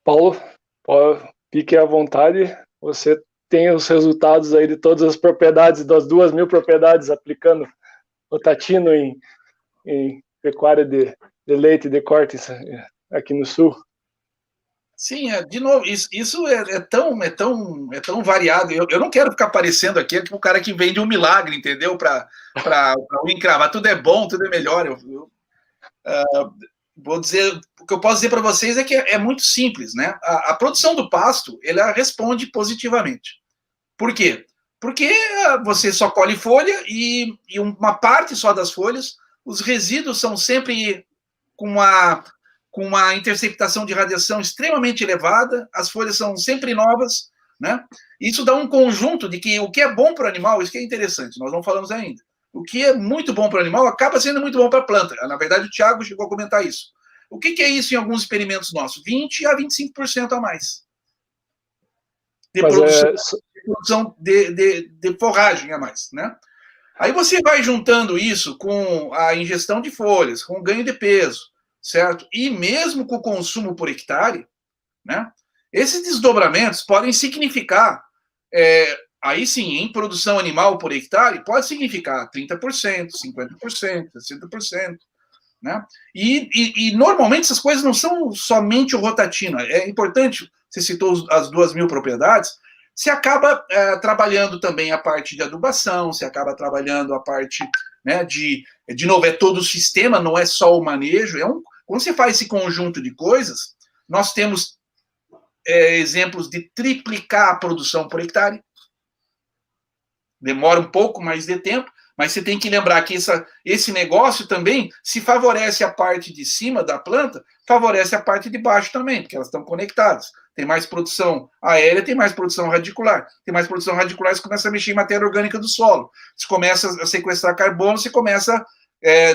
Paulo, fique à vontade. Você tem os resultados aí de todas as propriedades, das 2.000 propriedades aplicando rotatino em pecuária de leite de cortes aqui no sul. Sim, de novo, isso é tão variado. Eu não quero ficar parecendo aqui o cara que vende um milagre, entendeu? Para encravar. Tudo é bom, tudo é melhor. Vou dizer, o que eu posso dizer para vocês é que é muito simples, né? A produção do pasto, ela responde positivamente. Por quê? Porque você só colhe folha e uma parte só das folhas, os resíduos são sempre com uma interceptação de radiação extremamente elevada, as folhas são sempre novas, né? Isso dá um conjunto de que o que é bom para o animal, isso que é interessante, nós não falamos ainda. O que é muito bom para o animal acaba sendo muito bom para a planta. Na verdade, o Thiago chegou a comentar isso. O que é isso em alguns experimentos nossos? 20% a 25% a mais. De produção de forragem a mais, né? Aí você vai juntando isso com a ingestão de folhas, com o ganho de peso, certo? E mesmo com o consumo por hectare, né? Esses desdobramentos podem significar, aí sim, em produção animal por hectare, pode significar 30%, 50%, 60%, né? E normalmente essas coisas não são somente o rotatino. É importante, você citou as 2.000 propriedades, você acaba trabalhando também a parte de adubação, você acaba trabalhando a parte, né, de novo, é todo o sistema, não é só o manejo. Quando você faz esse conjunto de coisas, nós temos exemplos de triplicar a produção por hectare. Demora um pouco mais de tempo, mas você tem que lembrar que esse negócio também, se favorece a parte de cima da planta, favorece a parte de baixo também, porque elas estão conectadas. Tem mais produção aérea, tem mais produção radicular. Tem mais produção radicular, você começa a mexer em matéria orgânica do solo. Você começa a sequestrar carbono, você começa,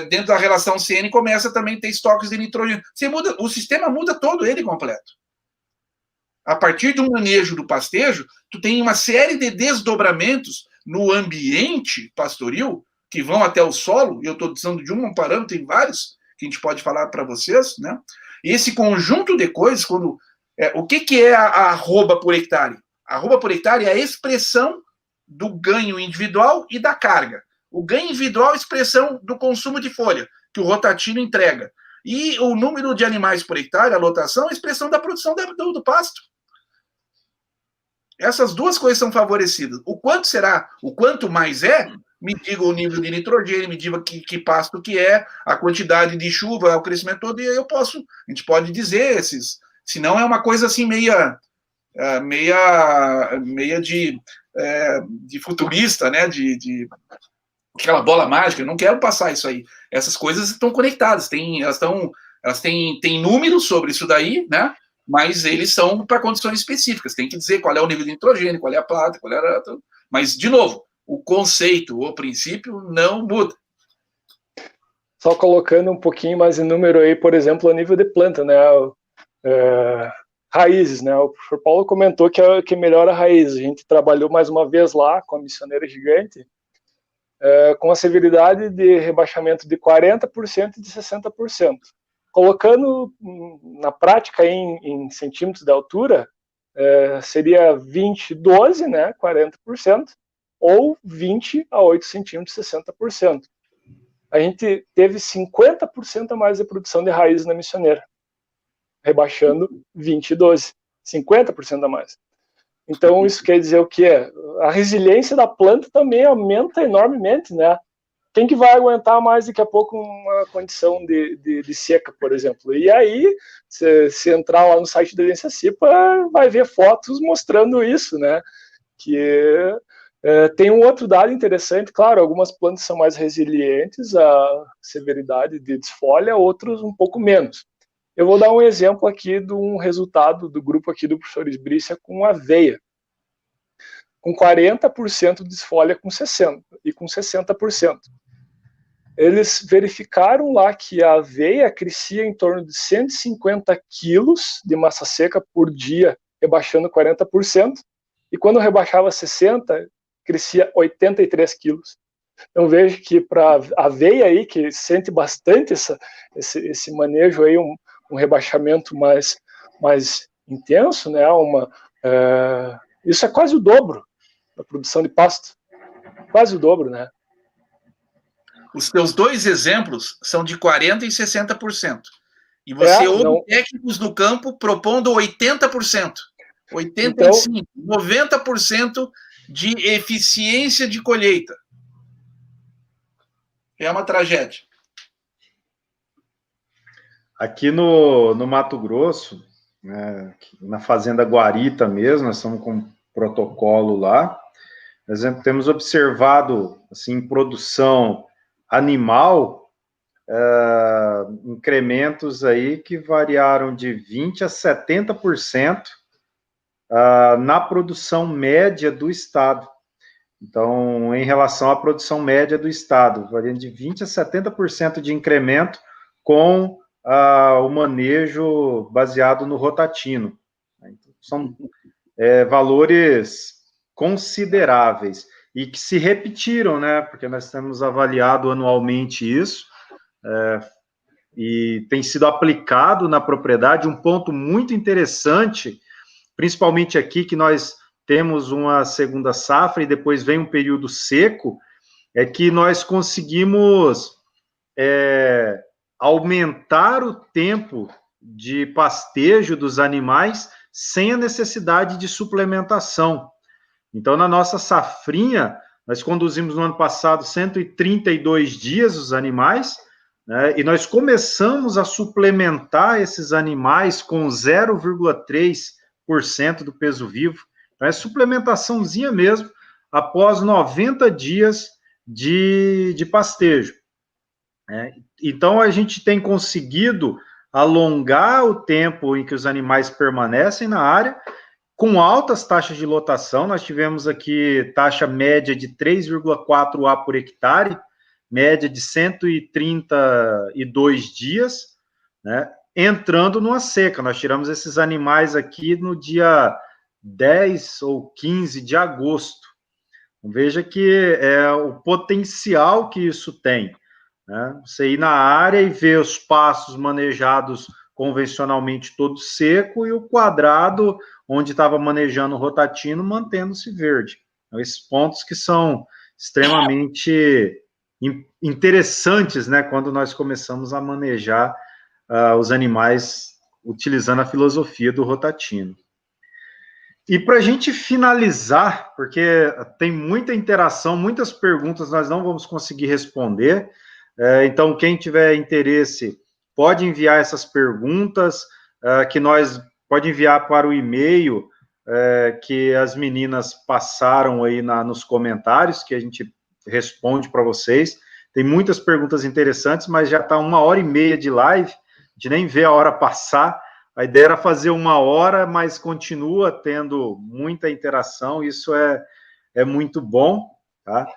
dentro da relação CN, começa também a ter estoques de nitrogênio. O sistema muda todo ele completo. A partir de um manejo do pastejo, tu tem uma série de desdobramentos no ambiente pastoril, que vão até o solo, e eu estou dizendo de um parâmetro, tem vários que a gente pode falar para vocês, né? E esse conjunto de coisas, o que é a arroba por hectare? A arroba por hectare é a expressão do ganho individual e da carga. O ganho individual é a expressão do consumo de folha, que o rotatino entrega. E o número de animais por hectare, a lotação, é a expressão da produção do pasto. Essas duas coisas são favorecidas. O quanto será? O quanto mais me diga o nível de nitrogênio, me diga que pasto que é, a quantidade de chuva, o crescimento todo, e aí a gente pode dizer senão é uma coisa assim meia de futurista, né, de aquela bola mágica. Eu não quero passar isso aí. Essas coisas estão conectadas, elas têm números sobre isso daí, né? Mas eles são para condições específicas. Tem que dizer qual é o nível de nitrogênio, qual é a plata, qual é a... Mas, de novo, o conceito, o princípio não muda. Só colocando um pouquinho mais em número aí, por exemplo, a nível de planta, né? Raízes, né? O professor Paulo comentou que melhora a raiz. A gente trabalhou mais uma vez lá com a missioneira gigante, com a severidade de rebaixamento de 40% e de 60%. Colocando na prática em centímetros de altura, seria 20, 12, né, 40%, ou 20 a 8 centímetros, 60%. A gente teve 50% a mais de produção de raízes na missioneira, rebaixando 20 e 12, 50% a mais. Então, isso quer dizer o quê? A resiliência da planta também aumenta enormemente, né? Quem que vai aguentar mais daqui a pouco uma condição de seca, por exemplo? E aí, se entrar lá no site da Agência CIPA, vai ver fotos mostrando isso, né? Que tem um outro dado interessante, claro, algumas plantas são mais resilientes à severidade de desfolha, outros um pouco menos. Eu vou dar um exemplo aqui de um resultado do grupo aqui do professor Esbrícia com aveia. Com 40% de desfolha com 60% e com 60%. Eles verificaram lá que a aveia crescia em torno de 150 quilos de massa seca por dia, rebaixando 40%, e quando rebaixava 60%, crescia 83 quilos. Então vejo que para a aveia aí, que sente bastante esse manejo aí, um rebaixamento mais intenso, né? Isso é quase o dobro da produção de pasto, quase o dobro, né? Os teus dois exemplos são de 40% e 60%. E você ouve técnicos no campo propondo 80%, 85%, então, 90% de eficiência de colheita. É uma tragédia. Aqui no Mato Grosso, né, na Fazenda Guarita mesmo, nós estamos com um protocolo lá. Por exemplo, temos observado, assim, produção animal, incrementos aí que variaram de 20% a 70% na produção média do Estado. Então, em relação à produção média do Estado, variando de 20% a 70% de incremento com o manejo baseado no rotatino. Então, são valores consideráveis e que se repetiram, né? Porque nós temos avaliado anualmente isso e tem sido aplicado na propriedade. Um ponto muito interessante, principalmente aqui que nós temos uma segunda safra e depois vem um período seco, é que nós conseguimos aumentar o tempo de pastejo dos animais sem a necessidade de suplementação. Então, na nossa safrinha, nós conduzimos no ano passado 132 dias os animais, né, e nós começamos a suplementar esses animais com 0,3% do peso vivo. Então, é suplementaçãozinha mesmo, após 90 dias de pastejo. Então, a gente tem conseguido alongar o tempo em que os animais permanecem na área, com altas taxas de lotação. Nós tivemos aqui taxa média de 3,4 A por hectare, média de 132 dias, né, entrando numa seca. Nós tiramos esses animais aqui no dia 10 ou 15 de agosto. Veja que é o potencial que isso tem, né? Você ir na área e ver os pastos manejados convencionalmente todo seco e o quadrado onde estava manejando o rotatino mantendo-se verde. Então, esses pontos que são extremamente interessantes, né, quando nós começamos a manejar os animais utilizando a filosofia do rotatino. E para a gente finalizar, porque tem muita interação, muitas perguntas nós não vamos conseguir responder, então quem tiver interesse pode enviar essas perguntas, que nós pode enviar para o e-mail que as meninas passaram aí nos comentários, que a gente responde para vocês. Tem muitas perguntas interessantes, mas já está 1h30 de live, a gente nem vê a hora passar. A ideia era fazer 1 hora, mas continua tendo muita interação, isso é muito bom, tá?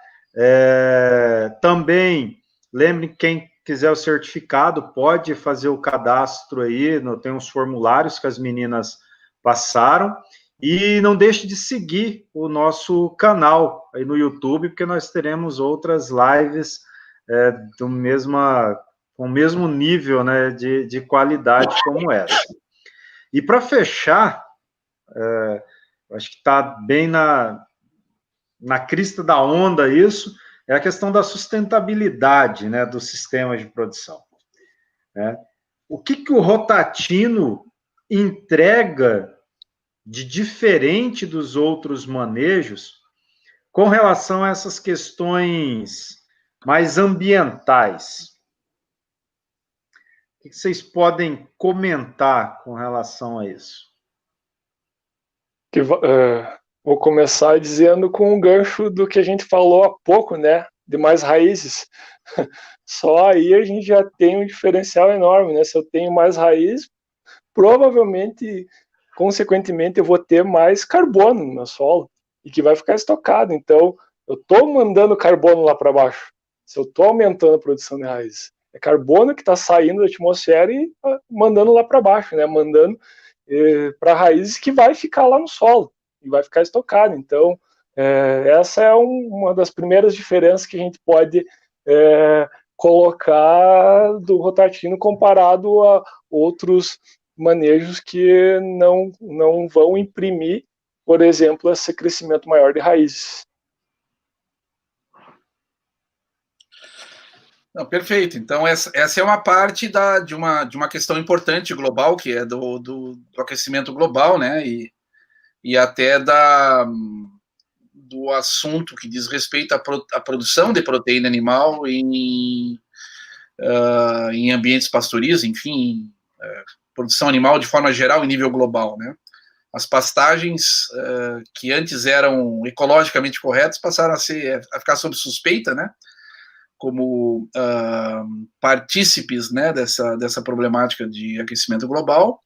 Também, lembre, quem quiser o certificado, pode fazer o cadastro aí, tem uns formulários que as meninas passaram, e não deixe de seguir o nosso canal aí no YouTube, porque nós teremos outras lives com o mesmo nível, né, de qualidade como essa. E para fechar, acho que está bem na crista da onda isso, é a questão da sustentabilidade, né, dos sistemas de produção. O que o rotatino entrega de diferente dos outros manejos com relação a essas questões mais ambientais? O que vocês podem comentar com relação a isso? Vou começar dizendo com o gancho do que a gente falou há pouco, né? De mais raízes. Só aí a gente já tem um diferencial enorme, né? Se eu tenho mais raízes, provavelmente, consequentemente, eu vou ter mais carbono no meu solo e que vai ficar estocado. Então, eu estou mandando carbono lá para baixo. Se eu estou aumentando a produção de raízes, é carbono que está saindo da atmosfera e mandando lá para baixo, né? Mandando para raízes que vai ficar lá no solo e vai ficar estocado. Então, essa é uma das primeiras diferenças que a gente pode colocar do rotatino comparado a outros manejos que não vão imprimir, por exemplo, esse crescimento maior de raízes. Não, perfeito. Então, essa é uma parte de uma questão importante global, que é do aquecimento global, né? E até do assunto que diz respeito à produção de proteína animal em ambientes pastoris, enfim, produção animal de forma geral em nível global, né? as pastagens que antes eram ecologicamente corretas passaram a ficar sob suspeita, né? Como partícipes, né, dessa problemática de aquecimento global,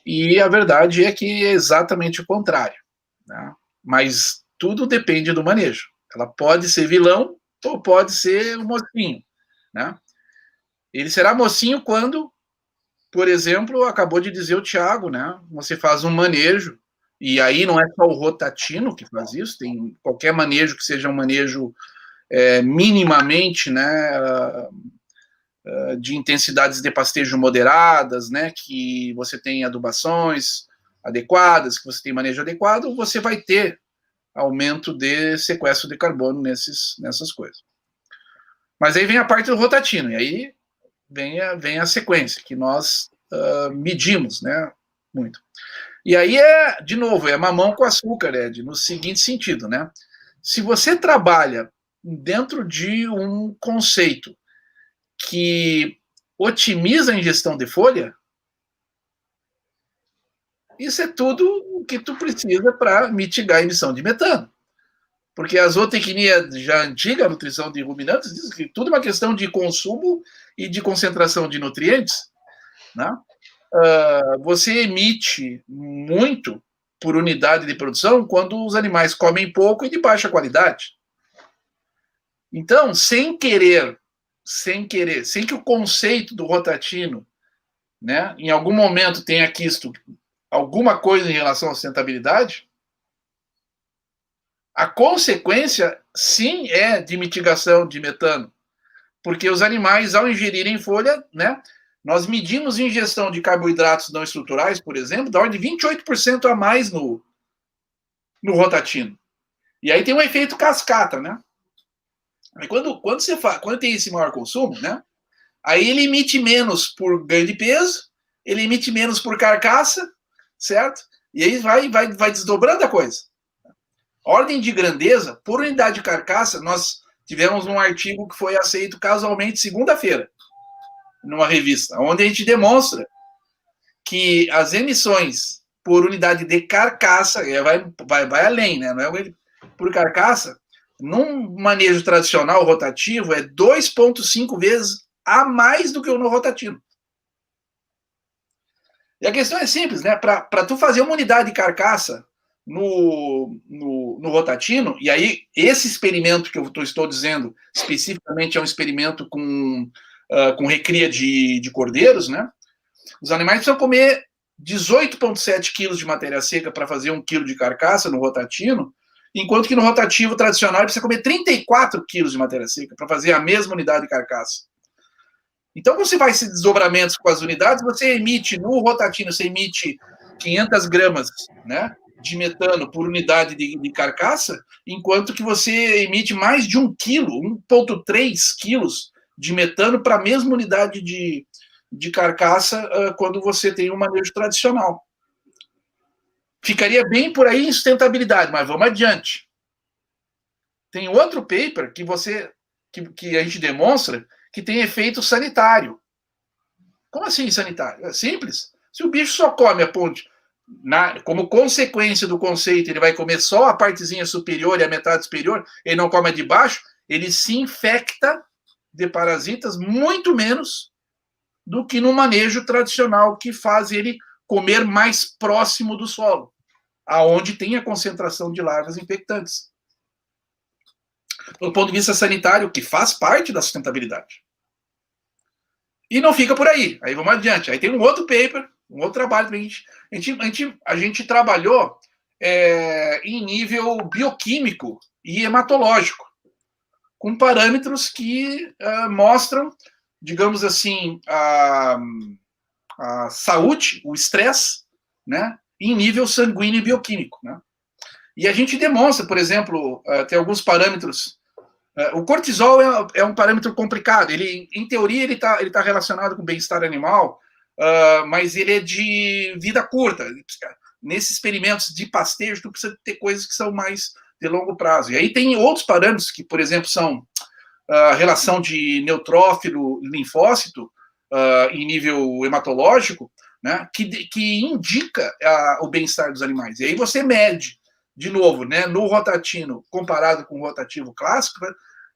e a verdade é que é exatamente o contrário, né? Mas tudo depende do manejo. Ela pode ser vilão ou pode ser um mocinho, né? Ele será mocinho quando, por exemplo, acabou de dizer o Thiago, né? Você faz um manejo, e aí não é só o rotatino que faz isso, tem qualquer manejo que seja um manejo minimamente, né, de intensidades de pastejo moderadas, né, que você tem adubações adequadas, que você tem manejo adequado, você vai ter aumento de sequestro de carbono nessas coisas. Mas aí vem a parte do rotatino, e aí vem a sequência, que nós medimos, né, muito. E aí de novo, é mamão com açúcar, Ed, no seguinte sentido, né? Se você trabalha dentro de um conceito que otimiza a ingestão de folha, isso é tudo o que tu precisa para mitigar a emissão de metano. Porque a zootecnia já antiga, a nutrição de ruminantes, diz que tudo é uma questão de consumo e de concentração de nutrientes, né? Você emite muito por unidade de produção quando os animais comem pouco e de baixa qualidade. Então, sem que o conceito do rotatino, né, em algum momento tenha quisto alguma coisa em relação à sustentabilidade, a consequência, sim, é de mitigação de metano. Porque os animais, ao ingerirem folha, né, nós medimos ingestão de carboidratos não estruturais, por exemplo, da ordem de 28% a mais no rotatino. E aí tem um efeito cascata, né? Quando tem esse maior consumo, né? Aí ele emite menos por ganho de peso, ele emite menos por carcaça, certo? E aí vai desdobrando a coisa. Ordem de grandeza, por unidade de carcaça, nós tivemos um artigo que foi aceito casualmente segunda-feira, numa revista, onde a gente demonstra que as emissões por unidade de carcaça, vai além, né? Não é por carcaça, num manejo tradicional rotativo, é 2,5 vezes a mais do que o no rotatino. E a questão é simples, né? Para tu fazer uma unidade de carcaça no rotatino, e aí esse experimento que eu estou dizendo especificamente é um experimento com recria de cordeiros, né? Os animais precisam comer 18,7 quilos de matéria seca para fazer 1 quilo de carcaça no rotatino, enquanto que no rotativo tradicional ele precisa comer 34 quilos de matéria seca para fazer a mesma unidade de carcaça. Então, quando você faz esses desdobramentos com as unidades, você emite, no rotatino, você emite 500 gramas, né, de metano por unidade de carcaça, enquanto que você emite mais de 1 quilo, 1,3 quilos de metano para a mesma unidade de carcaça quando você tem um manejo tradicional. Ficaria bem por aí em sustentabilidade, mas vamos adiante. Tem outro paper que a gente demonstra que tem efeito sanitário. Como assim sanitário? É simples. Se o bicho só come a ponte, como consequência do conceito, ele vai comer só a partezinha superior e a metade superior, ele não come a de baixo, ele se infecta de parasitas muito menos do que no manejo tradicional, que faz ele comer mais próximo do solo, aonde tem a concentração de larvas infectantes. Do ponto de vista sanitário, que faz parte da sustentabilidade. E não fica por aí. Aí vamos adiante. Aí tem um outro paper, um outro trabalho. A gente trabalhou em nível bioquímico e hematológico, com parâmetros que mostram, digamos assim, a saúde, o estresse, né, em nível sanguíneo e bioquímico, né? E a gente demonstra, por exemplo, tem alguns parâmetros. O cortisol é um parâmetro complicado. Ele, em teoria, ele tá relacionado com o bem-estar animal, mas ele é de vida curta. Nesses experimentos de pastejo, tu precisa ter coisas que são mais de longo prazo. E aí tem outros parâmetros que, por exemplo, são a relação de neutrófilo-linfócito em nível hematológico, né, que indica o bem-estar dos animais. E aí você mede, de novo, né, no rotatino comparado com o rotativo clássico, né,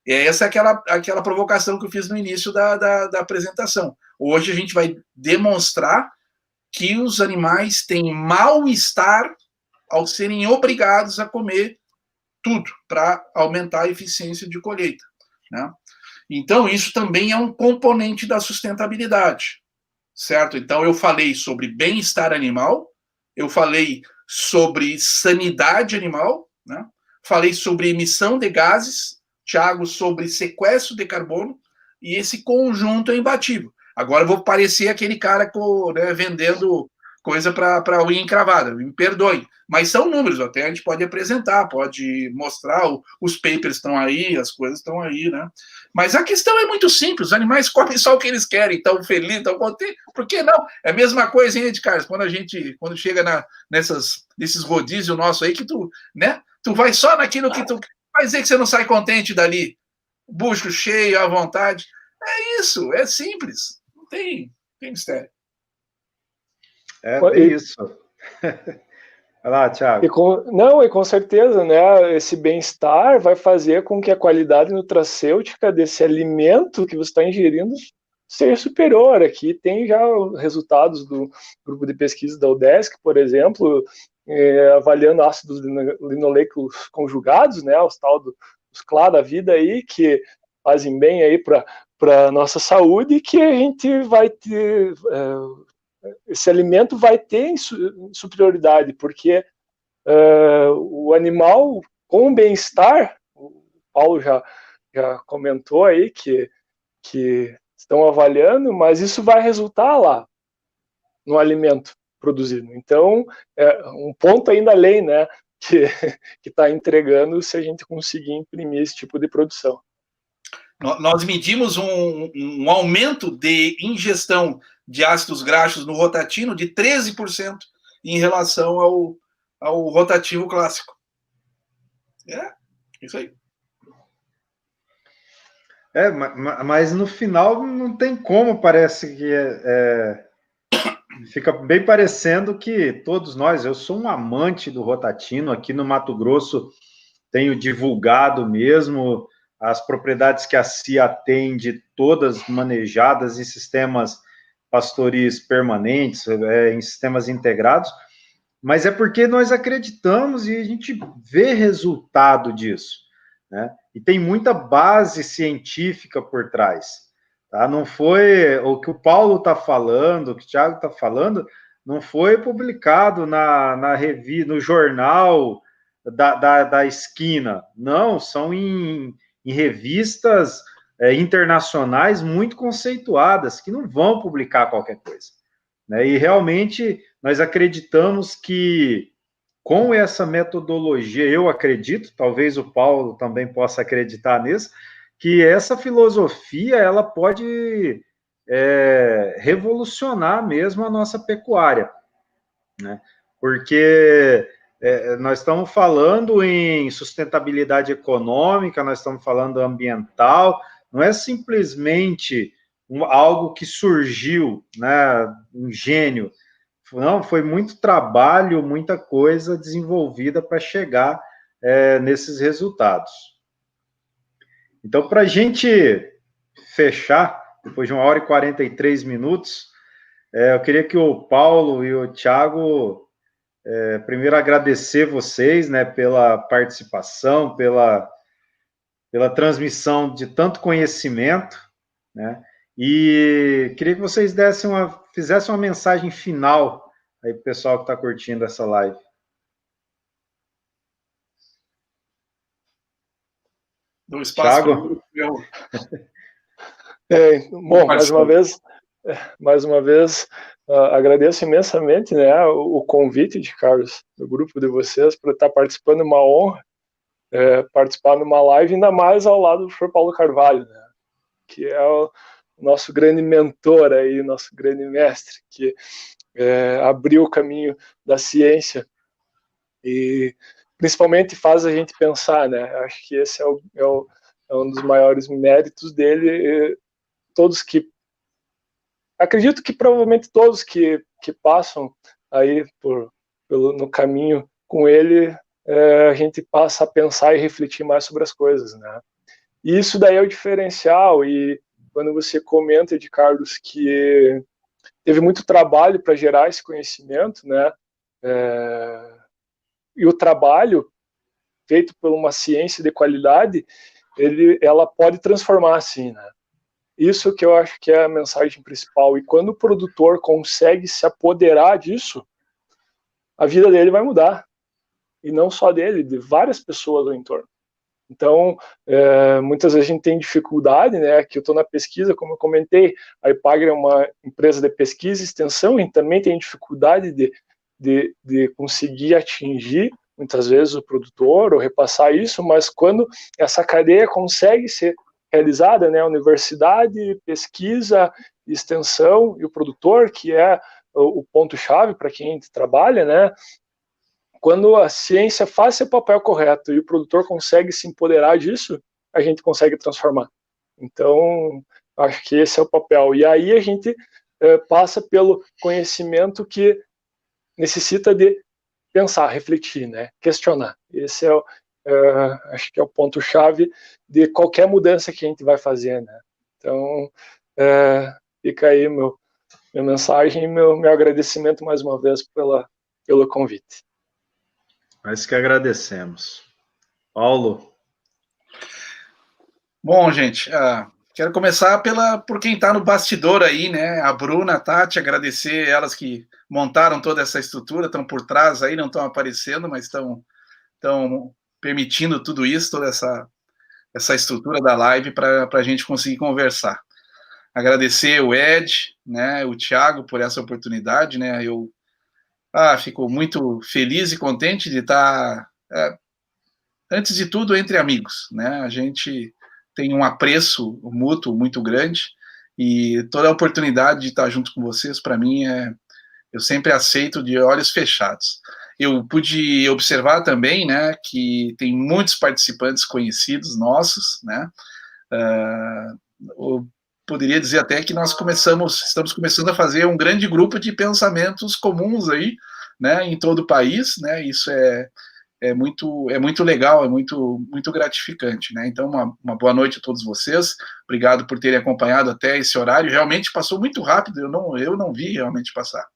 essa é aquela provocação que eu fiz no início da apresentação. Hoje a gente vai demonstrar que os animais têm mal-estar ao serem obrigados a comer tudo para aumentar a eficiência de colheita, né? Então, isso também é um componente da sustentabilidade, certo? Então, eu falei sobre bem-estar animal, eu falei sobre sanidade animal, né? Falei sobre emissão de gases, Thiago, sobre sequestro de carbono, e esse conjunto é imbatível. Agora eu vou parecer aquele cara né, vendendo coisa para unha encravada, me perdoem, mas são números, até a gente pode apresentar, pode mostrar, os papers estão aí, as coisas estão aí, né? Mas a questão é muito simples, os animais comem só o que eles querem, estão felizes, estão contentes, por que não? É a mesma coisa, hein, Edgar, quando chega nesses rodízios nossos aí, que tu vai só naquilo que tu... Vai dizer que você não sai contente dali, bucho cheio, à vontade, é isso, é simples, não tem mistério. É bem isso. Vai lá, Thiago. E com certeza, né, esse bem-estar vai fazer com que a qualidade nutracêutica desse alimento que você está ingerindo seja superior. Aqui tem já resultados do grupo de pesquisa da UDESC, por exemplo, avaliando ácidos linoleicos conjugados, né, os tal dos CLA da vida aí, que fazem bem aí para a nossa saúde, que a gente vai ter... esse alimento vai ter superioridade, porque o animal com bem-estar, o Paulo já comentou aí que estão avaliando, mas isso vai resultar lá no alimento produzido. Então, é um ponto ainda além, né, que está entregando se a gente conseguir imprimir esse tipo de produção. Nós medimos um aumento de ingestão de ácidos graxos no rotatino de 13% em relação ao rotativo clássico. Isso aí. Mas no final não tem como, parece que fica bem parecendo que todos nós, eu sou um amante do rotatino, aqui no Mato Grosso tenho divulgado mesmo as propriedades que a CIA tem, de todas manejadas em sistemas pastoris permanentes, em sistemas integrados, mas é porque nós acreditamos e a gente vê resultado disso, né? E tem muita base científica por trás, tá? Não foi o que o Paulo está falando, o que o Thiago está falando, não foi publicado na revista, no jornal da esquina, não, são em revistas internacionais muito conceituadas, que não vão publicar qualquer coisa, né? E realmente nós acreditamos que com essa metodologia, eu acredito, talvez o Paulo também possa acreditar nisso, que essa filosofia ela pode revolucionar mesmo a nossa pecuária, né? Porque nós estamos falando em sustentabilidade econômica, nós estamos falando ambiental, não é simplesmente algo que surgiu, né, um gênio. Não, foi muito trabalho, muita coisa desenvolvida para chegar nesses resultados. Então, para a gente fechar, depois de 1 hora e 43 minutos, eu queria que o Paulo e o Thiago primeiro agradecer vocês, né, pela participação, pela transmissão de tanto conhecimento, né, e queria que vocês fizessem uma mensagem final aí para o pessoal que está curtindo essa live. Do espaço. Thiago? Bom, mais uma vez, agradeço imensamente, né, o convite de Carlos, do grupo de vocês, para estar participando, uma honra participar numa live, ainda mais ao lado do Dr. Paulo Carvalho, né, que é o nosso grande mentor aí, nosso grande mestre, que abriu o caminho da ciência e principalmente faz a gente pensar, né? Acho que esse é um dos maiores méritos dele. Todos que acredito que provavelmente todos que passam aí no caminho com ele, a gente passa a pensar e refletir mais sobre as coisas, né? E isso daí é o diferencial. E quando você comenta, de Carlos, que teve muito trabalho para gerar esse conhecimento, né? E o trabalho feito por uma ciência de qualidade, ela pode transformar, assim, né? Isso que eu acho que é a mensagem principal. E quando o produtor consegue se apoderar disso, a vida dele vai mudar. E não só dele, de várias pessoas ao entorno. Então, muitas vezes a gente tem dificuldade, né? Que eu estou na pesquisa, como eu comentei, a Epagre é uma empresa de pesquisa e extensão, e também tem dificuldade de conseguir atingir, muitas vezes, o produtor ou repassar isso, mas quando essa cadeia consegue ser realizada, né? A universidade, pesquisa, extensão e o produtor, que é o ponto-chave para quem trabalha, né? Quando a ciência faz seu papel correto e o produtor consegue se empoderar disso, a gente consegue transformar. Então, acho que esse é o papel. E aí a gente passa pelo conhecimento que necessita de pensar, refletir, né? Questionar. Esse acho que é o ponto-chave de qualquer mudança que a gente vai fazer, né? Então, fica aí minha mensagem e meu agradecimento mais uma vez pelo convite. Nós que agradecemos. Paulo? Bom, gente, quero começar por quem está no bastidor aí, né? A Bruna, a Tati, agradecer elas que montaram toda essa estrutura, estão por trás aí, não estão aparecendo, mas estão permitindo tudo isso, toda essa estrutura da live para a gente conseguir conversar. Agradecer o Ed, né, o Thiago por essa oportunidade, né? Eu fico muito feliz e contente de estar, antes de tudo, entre amigos, né? A gente tem um apreço mútuo muito grande e toda a oportunidade de estar junto com vocês, para mim, eu sempre aceito de olhos fechados. Eu pude observar também, né, que tem muitos participantes conhecidos nossos, né? Eu poderia dizer até que estamos começando a fazer um grande grupo de pensamentos comuns aí, né, em todo o país, né? Isso é muito legal, é muito gratificante, né? Então, uma boa noite a todos vocês. Obrigado por terem acompanhado até esse horário. Realmente passou muito rápido, eu não vi realmente passar.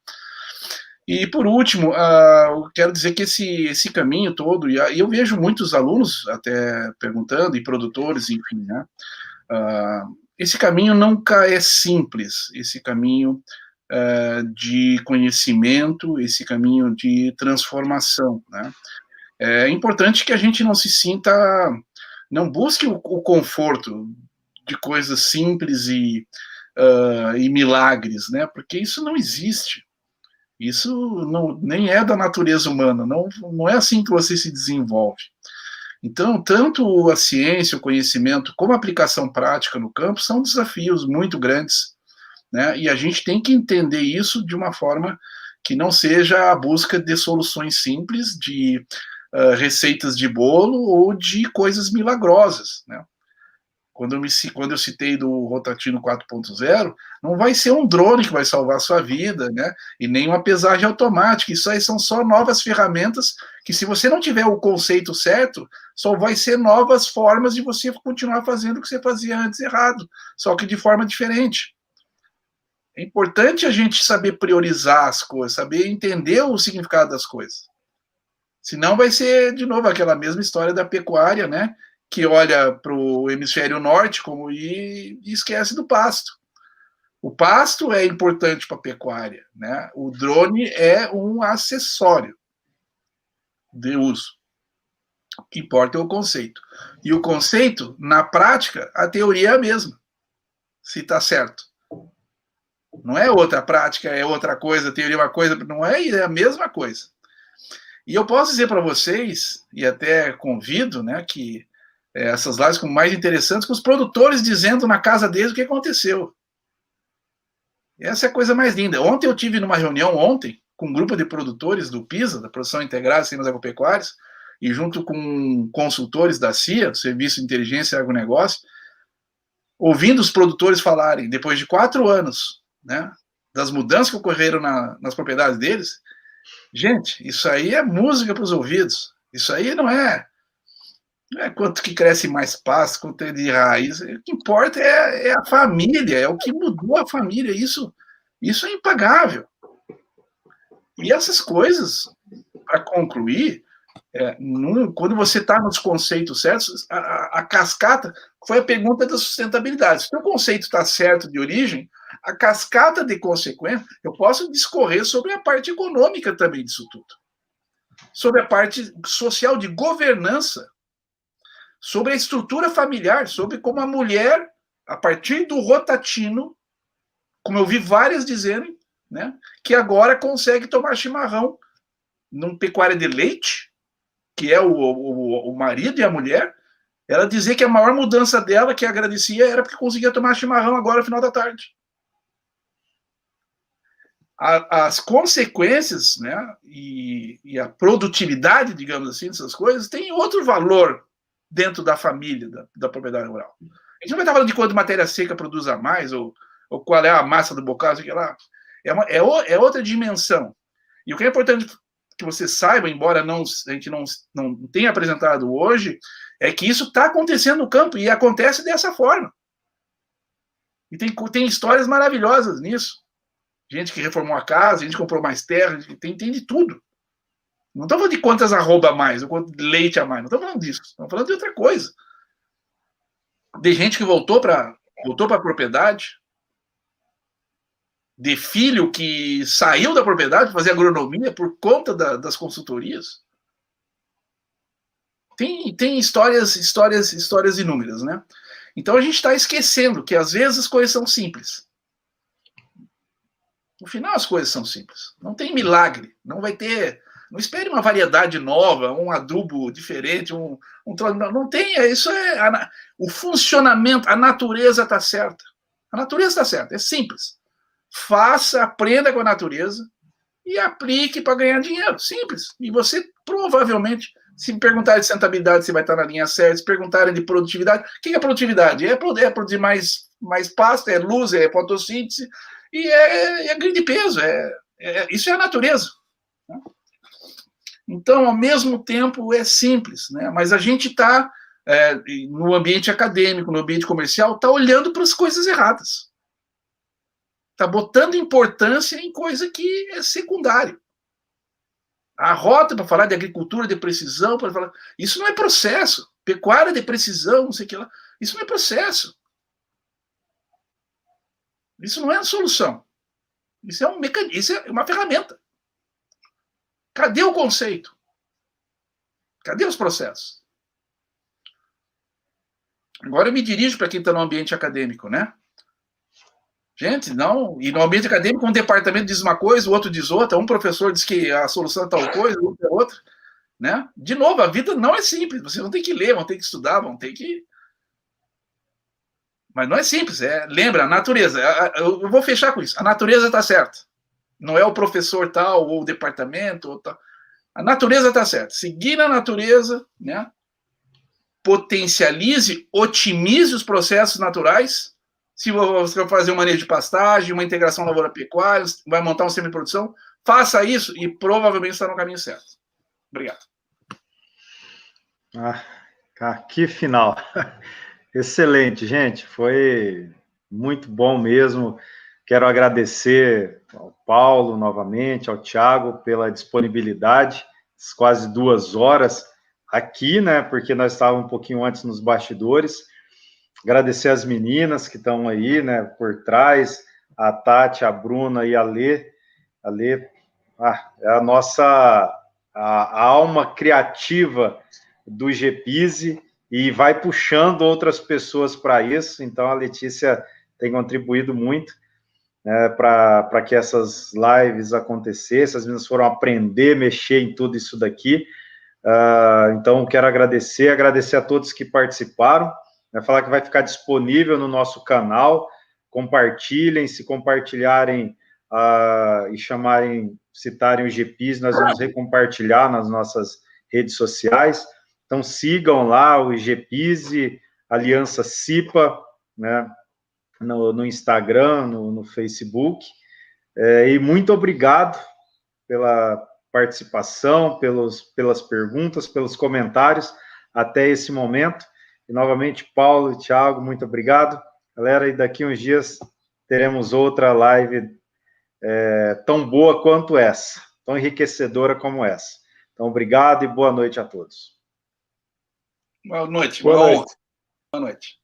E, por último, eu quero dizer que esse caminho todo, e eu vejo muitos alunos até perguntando, e produtores, enfim, né? Esse caminho nunca é simples, esse caminho de conhecimento, esse caminho de transformação, né? É importante que a gente não busque o conforto de coisas simples e milagres, né? Porque isso não existe. Isso nem é da natureza humana, não é assim que você se desenvolve. Então, tanto a ciência, o conhecimento, como a aplicação prática no campo são desafios muito grandes, né? E a gente tem que entender isso de uma forma que não seja a busca de soluções simples, de receitas de bolo ou de coisas milagrosas, né? Quando eu citei do Rotatino 4.0, não vai ser um drone que vai salvar a sua vida, né? E nem uma pesagem automática. Isso aí são só novas ferramentas que, se você não tiver o conceito certo, só vai ser novas formas de você continuar fazendo o que você fazia antes errado, só que de forma diferente. É importante a gente saber priorizar as coisas, saber entender o significado das coisas. Senão vai ser, de novo, aquela mesma história da pecuária, né? Que olha para o hemisfério norte e esquece do pasto. O pasto é importante para a pecuária, né? O drone é um acessório de uso. O que importa é o conceito. E o conceito, na prática, a teoria é a mesma, se está certo. Não é outra prática, é outra coisa, a teoria é uma coisa, não é a mesma coisa. E eu posso dizer para vocês, e até convido, né, que essas lives ficam mais interessantes, com os produtores dizendo na casa deles o que aconteceu. Essa é a coisa mais linda. Ontem eu tive numa reunião, com um grupo de produtores do PISA, da Produção Integrada de Sistemas Agropecuários, e junto com consultores da CIA, do Serviço de Inteligência e Agronegócio, ouvindo os produtores falarem, depois de 4 anos né, das mudanças que ocorreram nas propriedades deles, gente, isso aí é música para os ouvidos. Isso aí não é quanto que cresce mais pasto, quanto é de raiz. O que importa é a família, é o que mudou a família. Isso é impagável. E essas coisas, para concluir, quando você está nos conceitos certos, a cascata foi a pergunta da sustentabilidade. Se o conceito está certo de origem, a cascata de consequência, eu posso discorrer sobre a parte econômica também disso tudo, sobre a parte social de governança, sobre a estrutura familiar, sobre como a mulher, a partir do rotatino, como eu vi várias dizerem, né, que agora consegue tomar chimarrão num pecuária de leite, que é o marido e a mulher, ela dizia que a maior mudança dela, que agradecia, era porque conseguia tomar chimarrão agora no final da tarde. As consequêngente, né, e a produtividade, digamos assim, dessas coisas, tem outro valor dentro da família, da propriedade rural. A gente não vai estar falando de quanto matéria seca produz a mais, ou qual é a massa do bocado, que lá. É outra dimensão. E o que é importante que você saiba, embora a gente não tenha apresentado hoje, é que isso está acontecendo no campo, e acontece dessa forma. E tem histórias maravilhosas nisso. Gente que reformou a casa, gente que comprou mais terra, tem de tudo. Não estamos falando de quantas arroba a mais, ou quanto leite a mais, não estamos falando disso. Estamos falando de outra coisa. De gente que voltou para a propriedade, de filho que saiu da propriedade para fazer agronomia por conta das consultorias. Tem histórias inúmeras, né? Então a gente está esquecendo que às vezes as coisas são simples. No final as coisas são simples. Não tem milagre. Não vai ter. Não espere uma variedade nova, um adubo diferente, não tem. Isso o funcionamento, a natureza está certa. A natureza está certa. É simples. Faça, aprenda com a natureza e aplique para ganhar dinheiro. Simples. E você provavelmente, se me perguntarem de sustentabilidade, você vai estar na linha certa. Se perguntarem de produtividade, o que é produtividade? É produzir mais pasto, é luz, é fotossíntese, e é ganho de peso. Isso é a natureza. Então, ao mesmo tempo, é simples, né? Mas a gente está, no ambiente acadêmico, no ambiente comercial, está olhando para as coisas erradas. Está botando importância em coisa que é secundário. A rota para falar de agricultura de precisão, para falar, isso não é processo. Pecuária de precisão, não sei o que lá. Isso não é processo. Isso não é a solução. Isso é um mecanismo, isso é uma ferramenta. Cadê o conceito? Cadê os processos? Agora eu me dirijo para quem está no ambiente acadêmico, né? Gente, não. E no ambiente acadêmico, um departamento diz uma coisa, o outro diz outra. Um professor diz que a solução é tal coisa, o outro é outra. Né? De novo, a vida não é simples. Vocês vão ter que ler, vão ter que estudar, vão ter que. Mas não é simples. Lembra, a natureza. Eu vou fechar com isso. A natureza está certa. Não é o professor tal, ou o departamento, ou tal. A natureza está certa. Seguir na natureza, né? Potencialize, otimize os processos naturais. Se você vai fazer um manejo de pastagem, uma integração lavoura-pecuária, vai montar um sistema de produção, faça isso e provavelmente está no caminho certo. Obrigado. Que final. Excelente, gente. Foi muito bom mesmo. Quero agradecer ao Paulo novamente, ao Thiago, pela disponibilidade, quase 2 horas aqui, né? Porque nós estávamos um pouquinho antes nos bastidores. Agradecer as meninas que estão aí, né, por trás, a Tati, a Bruna e a Lê. A Lê é a nossa a alma criativa do GPISE e vai puxando outras pessoas para isso. Então, a Letícia tem contribuído muito, né, para que essas lives acontecessem. As meninas foram aprender, mexer em tudo isso daqui. Então, quero agradecer a todos que participaram. Vai falar que vai ficar disponível no nosso canal. Compartilhem, se compartilharem e citarem o GPIS, nós vamos recompartilhar nas nossas redes sociais. Então, sigam lá o GPIS, Aliança CIPA, né? no Instagram, no Facebook. E muito obrigado pela participação, pelas perguntas, pelos comentários até esse momento. E, novamente, Paulo e Thiago, muito obrigado. Galera, e daqui uns dias teremos outra live tão boa quanto essa, tão enriquecedora como essa. Então, obrigado e boa noite a todos. Boa noite. Boa noite. Boa noite.